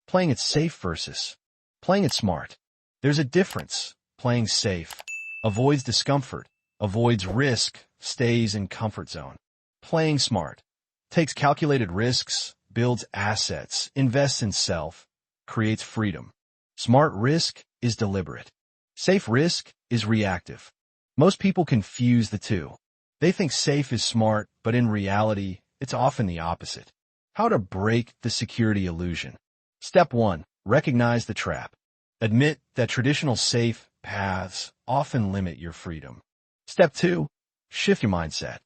Playing it safe versus playing it smart. There's a difference. Playing safe avoids discomfort, avoids risk, stays in comfort zone. Playing smart takes calculated risks, builds assets, invests in self, creates freedom. Smart risk is deliberate. Safe risk is reactive. Most people confuse the two. They think safe is smart, but in reality, it's often the opposite. How to break the security illusion. Step 1. Recognize the trap. Admit that traditional safe paths often limit your freedom. Step 2. Shift your mindset.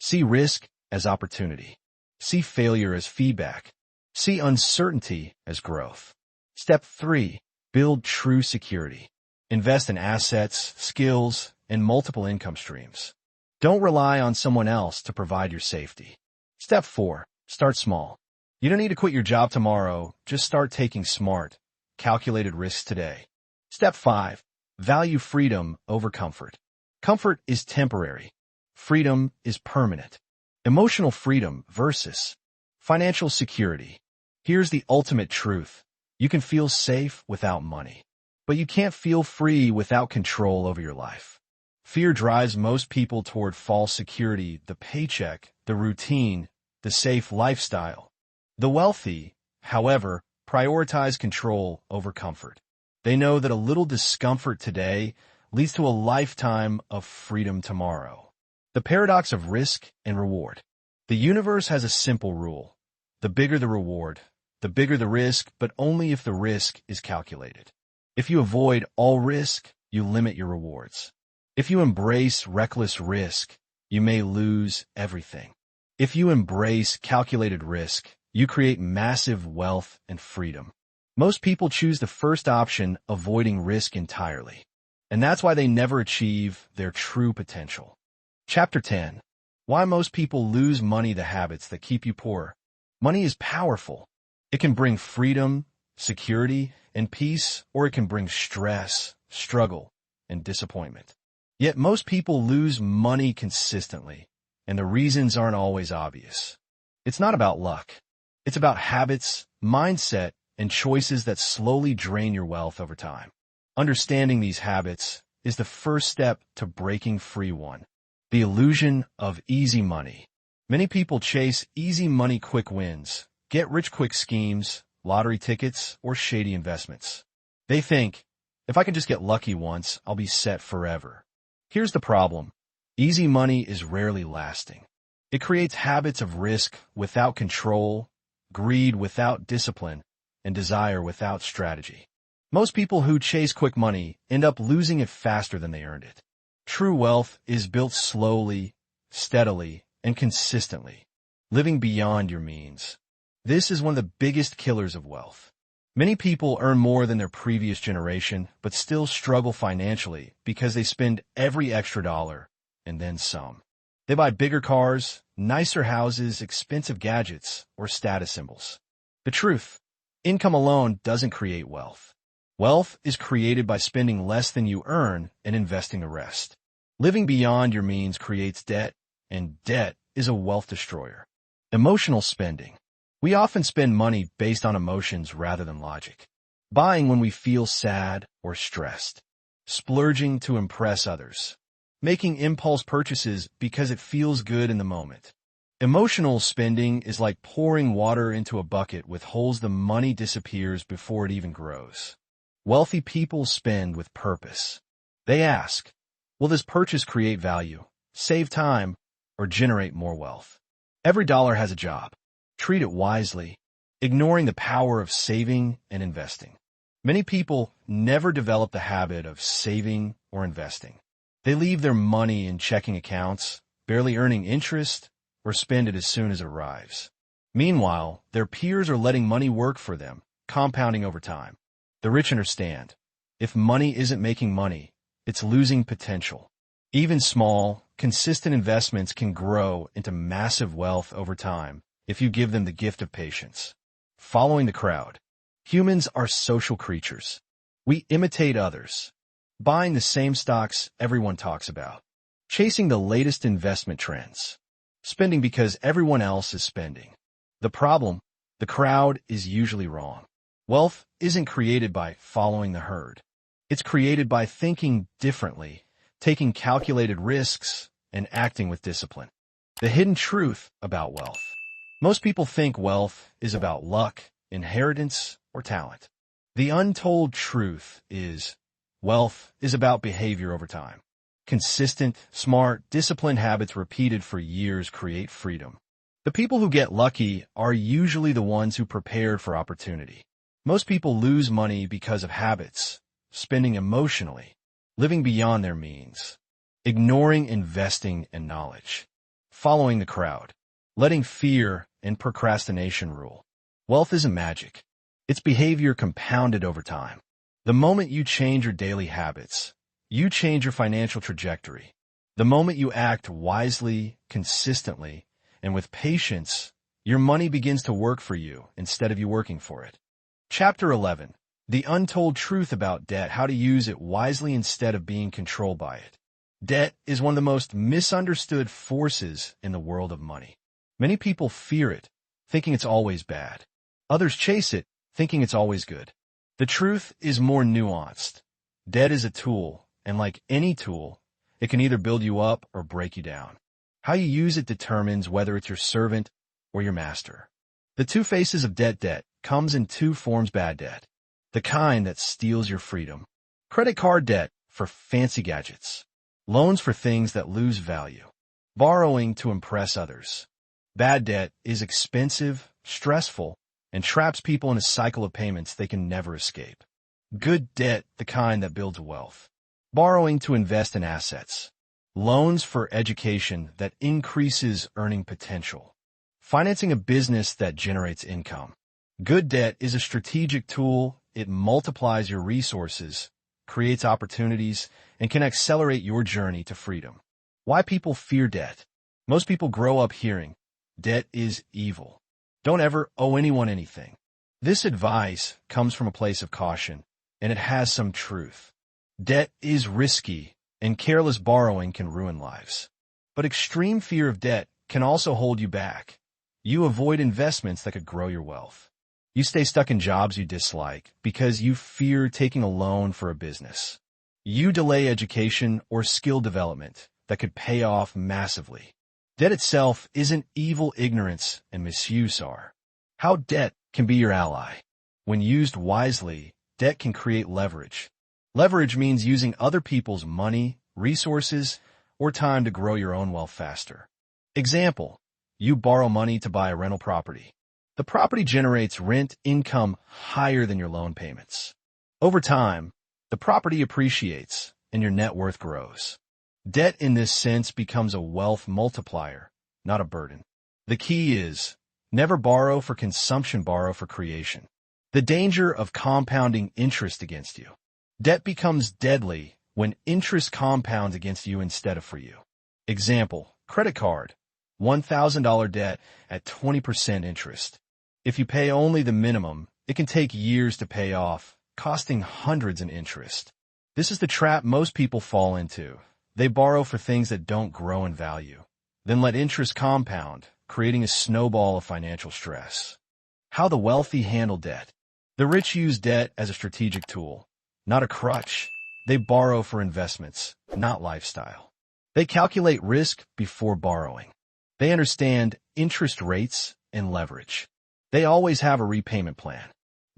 See risk as opportunity. See failure as feedback. See uncertainty as growth. Step 3. Build true security. Invest in assets, skills, and multiple income streams. Don't rely on someone else to provide your safety. Step 4. Start small. You don't need to quit your job tomorrow, just start taking smart, calculated risks today. Step 5. Value freedom over comfort. Comfort is temporary. Freedom is permanent. Emotional freedom versus financial security. Here's the ultimate truth. You can feel safe without money, but you can't feel free without control over your life. Fear drives most people toward false security, the paycheck, the routine, the safe lifestyle. The wealthy, however, prioritize control over comfort. They know that a little discomfort today leads to a lifetime of freedom tomorrow. The paradox of risk and reward. The universe has a simple rule. The bigger the reward, the bigger the risk, but only if the risk is calculated. If you avoid all risk, you limit your rewards. If you embrace reckless risk, you may lose everything. If you embrace calculated risk, you create massive wealth and freedom. Most people choose the first option, avoiding risk entirely. And that's why they never achieve their true potential. Chapter 10. Why most people lose money. The habits that keep you poor. Money is powerful. It can bring freedom, security, and peace, or it can bring stress, struggle, and disappointment. Yet most people lose money consistently, and the reasons aren't always obvious. It's not about luck. It's about habits, mindset, and choices that slowly drain your wealth over time. Understanding these habits is the first step to breaking free. One. The illusion of easy money. Many people chase easy money, quick wins, get-rich-quick schemes, lottery tickets, or shady investments. They think, if I can just get lucky once, I'll be set forever. Here's the problem. Easy money is rarely lasting. It creates habits of risk without control, greed without discipline, and desire without strategy. Most people who chase quick money end up losing it faster than they earned it. True wealth is built slowly, steadily, and consistently, living beyond your means. This is one of the biggest killers of wealth. Many people earn more than their previous generation, but still struggle financially because they spend every extra dollar, and then some. They buy bigger cars, nicer houses, expensive gadgets, or status symbols. The truth: income alone doesn't create wealth. Wealth is created by spending less than you earn and investing the rest. Living beyond your means creates debt, and debt is a wealth destroyer. Emotional spending. We often spend money based on emotions rather than logic. Buying when we feel sad or stressed. Splurging to impress others. Making impulse purchases because it feels good in the moment. Emotional spending is like pouring water into a bucket with holes. The money disappears before it even grows. Wealthy people spend with purpose. They ask, will this purchase create value, save time, or generate more wealth? Every dollar has a job. Treat it wisely, ignoring the power of saving and investing. Many people never develop the habit of saving or investing. They leave their money in checking accounts, barely earning interest, or spend it as soon as it arrives. Meanwhile, their peers are letting money work for them, compounding over time. The rich understand, if money isn't making money, it's losing potential. Even small, consistent investments can grow into massive wealth over time if you give them the gift of patience. Following the crowd. Humans are social creatures. We imitate others, buying the same stocks everyone talks about, chasing the latest investment trends, spending because everyone else is spending. The problem: the crowd is usually wrong. Wealth isn't created by following the herd. It's created by thinking differently, taking calculated risks, and acting with discipline. The hidden truth about wealth. Most people think wealth is about luck, inheritance, or talent. The untold truth is, wealth is about behavior over time. Consistent, smart, disciplined habits repeated for years create freedom. The people who get lucky are usually the ones who prepared for opportunity. Most people lose money because of habits, spending emotionally, living beyond their means, ignoring investing and knowledge, following the crowd, letting fear and procrastination rule. Wealth isn't magic. It's behavior compounded over time. The moment you change your daily habits, you change your financial trajectory. The moment you act wisely, consistently, and with patience, your money begins to work for you instead of you working for it. Chapter 11. The Untold Truth About Debt. How to use it wisely instead of being controlled by it. Debt is one of the most misunderstood forces in the world of money. Many people fear it, thinking it's always bad. Others chase it, thinking it's always good. The truth is more nuanced. Debt is a tool, and like any tool, it can either build you up or break you down. How you use it determines whether it's your servant or your master. The two faces of debt. Debt comes in two forms: bad debt, the kind that steals your freedom; credit card debt for fancy gadgets; loans for things that lose value. Borrowing to impress others. Bad debt is expensive, stressful, and traps people in a cycle of payments they can never escape. Good debt, the kind that builds wealth. Borrowing to invest in assets. Loans for education that increases earning potential. Financing a business that generates income. Good debt is a strategic tool. It multiplies your resources, creates opportunities, and can accelerate your journey to freedom. Why people fear debt. Most people grow up hearing, debt is evil. Don't ever owe anyone anything. This advice comes from a place of caution, and it has some truth. Debt is risky, and careless borrowing can ruin lives. But extreme fear of debt can also hold you back. You avoid investments that could grow your wealth. You stay stuck in jobs you dislike because you fear taking a loan for a business. You delay education or skill development that could pay off massively. Debt itself isn't evil. Ignorance and misuse are. How debt can be your ally. When used wisely, debt can create leverage. Leverage means using other people's money, resources, or time to grow your own wealth faster. Example, you borrow money to buy a rental property. The property generates rent income higher than your loan payments. Over time, the property appreciates and your net worth grows. Debt in this sense becomes a wealth multiplier, not a burden. The key is, never borrow for consumption, borrow for creation. The danger of compounding interest against you. Debt becomes deadly when interest compounds against you instead of for you. Example, credit card, $1,000 debt at 20% interest. If you pay only the minimum, it can take years to pay off, costing hundreds in interest. This is the trap most people fall into. They borrow for things that don't grow in value, then let interest compound, creating a snowball of financial stress. How the wealthy handle debt. The rich use debt as a strategic tool, not a crutch. They borrow for investments, not lifestyle. They calculate risk before borrowing. They understand interest rates and leverage. They always have a repayment plan.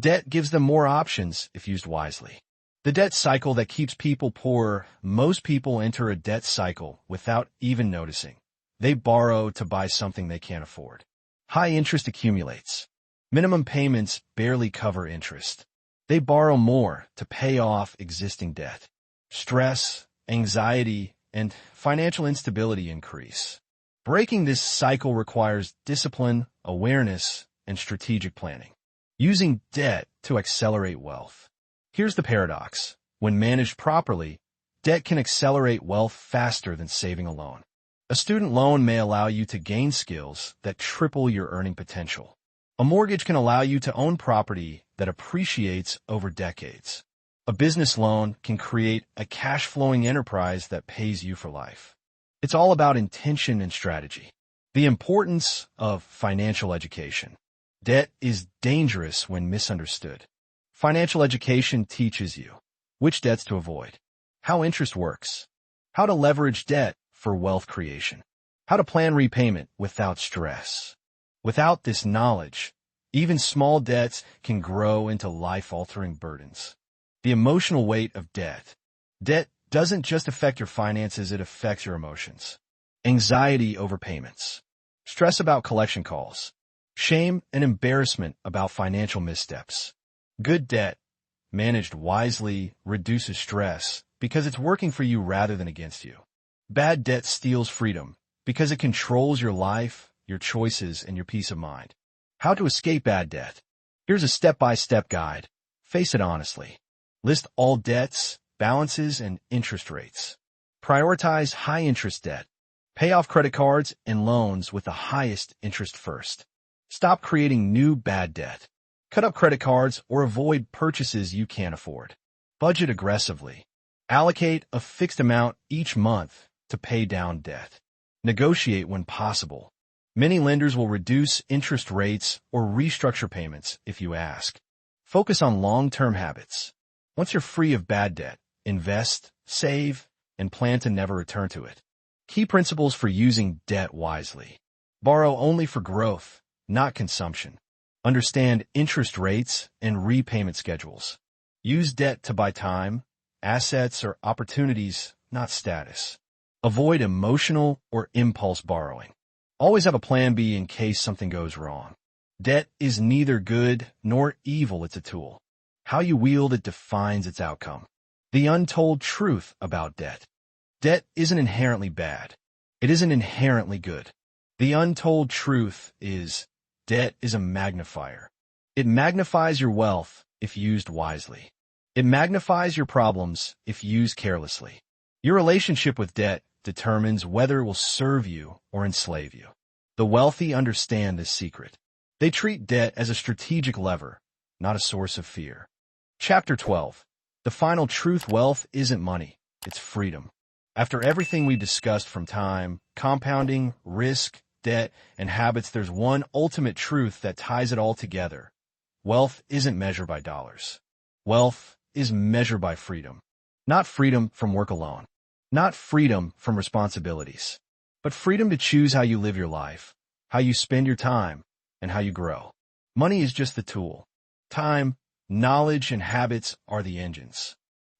Debt gives them more options if used wisely. The debt cycle that keeps people poor. Most people enter a debt cycle without even noticing. They borrow to buy something they can't afford. High interest accumulates. Minimum payments barely cover interest. They borrow more to pay off existing debt. Stress, anxiety, and financial instability increase. Breaking this cycle requires discipline, awareness, and strategic planning. Using debt to accelerate wealth. Here's the paradox. When managed properly, debt can accelerate wealth faster than saving alone. A student loan may allow you to gain skills that triple your earning potential. A mortgage can allow you to own property that appreciates over decades. A business loan can create a cash-flowing enterprise that pays you for life. It's all about intention and strategy. The importance of financial education. Debt is dangerous when misunderstood. Financial education teaches you which debts to avoid, how interest works, how to leverage debt for wealth creation, how to plan repayment without stress. Without this knowledge, even small debts can grow into life-altering burdens. The emotional weight of debt. Debt doesn't just affect your finances, it affects your emotions. Anxiety over payments, stress about collection calls, shame and embarrassment about financial missteps. Good debt, managed wisely, reduces stress because it's working for you rather than against you. Bad debt steals freedom because it controls your life, your choices, and your peace of mind. How to escape bad debt. Here's a step-by-step guide. Face it honestly. List all debts, balances, and interest rates. Prioritize high-interest debt. Pay off credit cards and loans with the highest interest first. Stop creating new bad debt. Cut up credit cards or avoid purchases you can't afford. Budget aggressively. Allocate a fixed amount each month to pay down debt. Negotiate when possible. Many lenders will reduce interest rates or restructure payments if you ask. Focus on long-term habits. Once you're free of bad debt, invest, save, and plan to never return to it. Key principles for using debt wisely. Borrow only for growth, not consumption. Understand interest rates and repayment schedules. Use debt to buy time, assets, or opportunities, not status. Avoid emotional or impulse borrowing. Always have a plan B in case something goes wrong. Debt is neither good nor evil, it's a tool. How you wield it defines its outcome. The untold truth about debt. Debt isn't inherently bad. It isn't inherently good. The untold truth is debt is a magnifier. It magnifies your wealth if used wisely. It magnifies your problems if used carelessly. Your relationship with debt determines whether it will serve you or enslave you. The wealthy understand this secret. They treat debt as a strategic lever, not a source of fear. Chapter 12. The final truth: wealth isn't money, it's freedom. After everything we discussed, from time, compounding, risk, debt, and habits, there's one ultimate truth that ties it all together. Wealth isn't measured by dollars. Wealth is measured by freedom. Not freedom from work alone. Not freedom from responsibilities. But freedom to choose how you live your life, how you spend your time, and how you grow. Money is just the tool. Time, knowledge, and habits are the engines.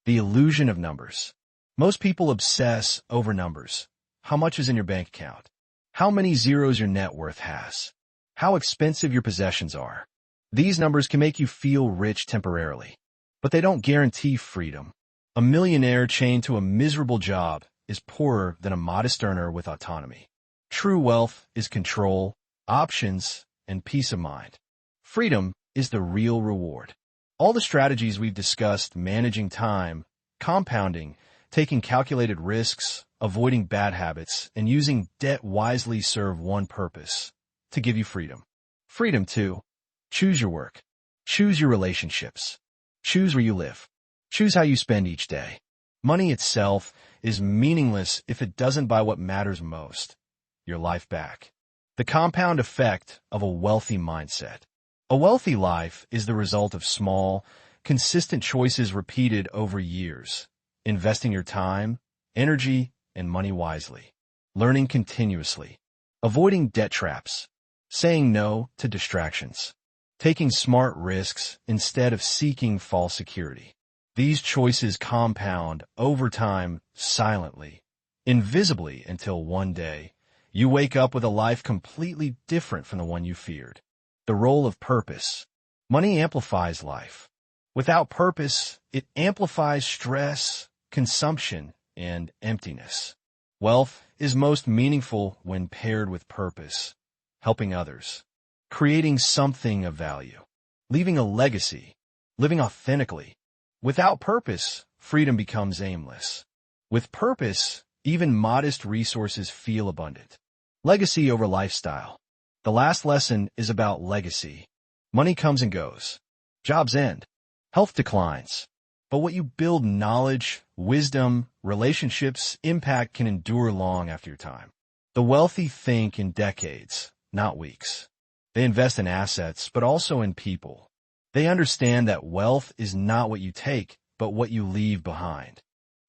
The illusion of numbers. Most people obsess over numbers. How much is in your bank account? How many zeros your net worth has? How expensive your possessions are? These numbers can make you feel rich temporarily, but they don't guarantee freedom. A millionaire chained to a miserable job is poorer than a modest earner with autonomy. True wealth is control, options, and peace of mind. Freedom is the real reward. All the strategies we've discussed, managing time, compounding, taking calculated risks, avoiding bad habits, and using debt wisely, serve one purpose: to give you freedom. Freedom to choose your work, choose your relationships, choose where you live, choose how you spend each day. Money itself is meaningless if it doesn't buy what matters most: your life back. The compound effect of a wealthy mindset. A wealthy life is the result of small, consistent choices repeated over years. Investing your time, energy, and money wisely. Learning continuously. Avoiding debt traps. Saying no to distractions. Taking smart risks instead of seeking false security. These choices compound over time, silently, invisibly, until one day you wake up with a life completely different from the one you feared. The role of purpose. Money amplifies life. Without purpose, it amplifies stress, consumption, and emptiness. Wealth is most meaningful when paired with purpose, helping others, creating something of value, leaving a legacy, living authentically. Without purpose, freedom becomes aimless. With purpose, even modest resources feel abundant. Legacy over lifestyle. The last lesson is about legacy. Money comes and goes. Jobs end. Health declines. But what you build, knowledge, wisdom, relationships, impact, can endure long after your time. The wealthy think in decades, not weeks. They invest in assets, but also in people. They understand that wealth is not what you take, but what you leave behind.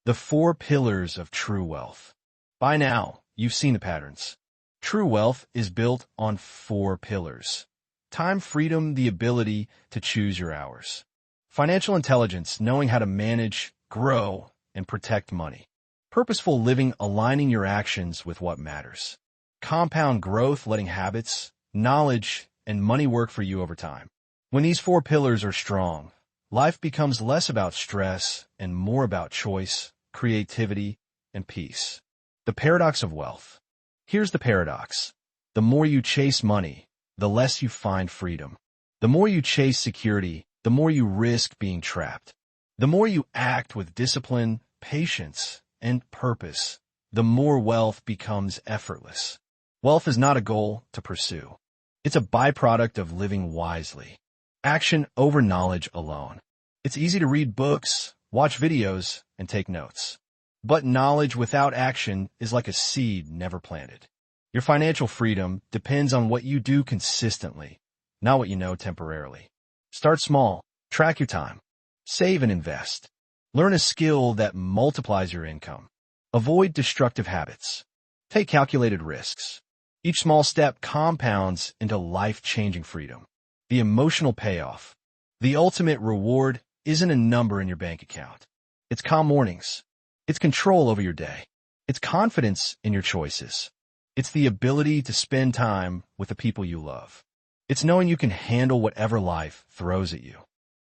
The 4 pillars of true wealth. By now, you've seen the patterns. True wealth is built on 4 pillars. Time, freedom, the ability to choose your hours. Financial intelligence, knowing how to manage, grow, and protect money. Purposeful living, aligning your actions with what matters. Compound growth, letting habits, knowledge, and money work for you over time. When these 4 pillars are strong, life becomes less about stress and more about choice, creativity, and peace. The paradox of wealth. Here's the paradox. The more you chase money, the less you find freedom. The more you chase security, the more you risk being trapped. The more you act with discipline, patience, and purpose, the more wealth becomes effortless. Wealth is not a goal to pursue. It's a byproduct of living wisely. Action over knowledge alone. It's easy to read books, watch videos, and take notes. But knowledge without action is like a seed never planted. Your financial freedom depends on what you do consistently, not what you know temporarily. Start small. Track your time. Save and invest. Learn a skill that multiplies your income. Avoid destructive habits. Take calculated risks. Each small step compounds into life-changing freedom. The emotional payoff. The ultimate reward isn't a number in your bank account. It's calm mornings. It's control over your day. It's confidence in your choices. It's the ability to spend time with the people you love. It's knowing you can handle whatever life throws at you.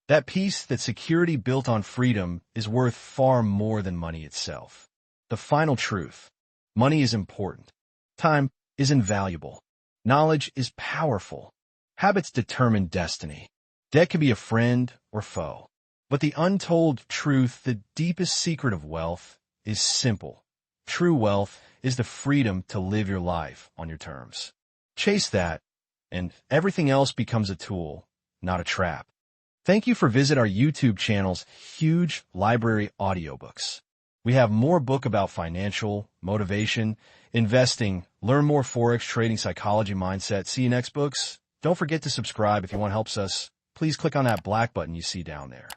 That peace, that security built on freedom, is worth far more than money itself. The final truth: money is important. Time is invaluable. Knowledge is powerful. Habits determine destiny. Debt can be a friend or foe. But the untold truth, the deepest secret of wealth, is simple. True wealth is the freedom to live your life on your terms. Chase that, and everything else becomes a tool, not a trap. Thank you for visiting our YouTube channel's huge library audiobooks. We have more book about financial, motivation, investing, learn more forex trading, psychology, mindset. See you next books. Don't forget to subscribe if you want to help us. Please click on that black button you see down there.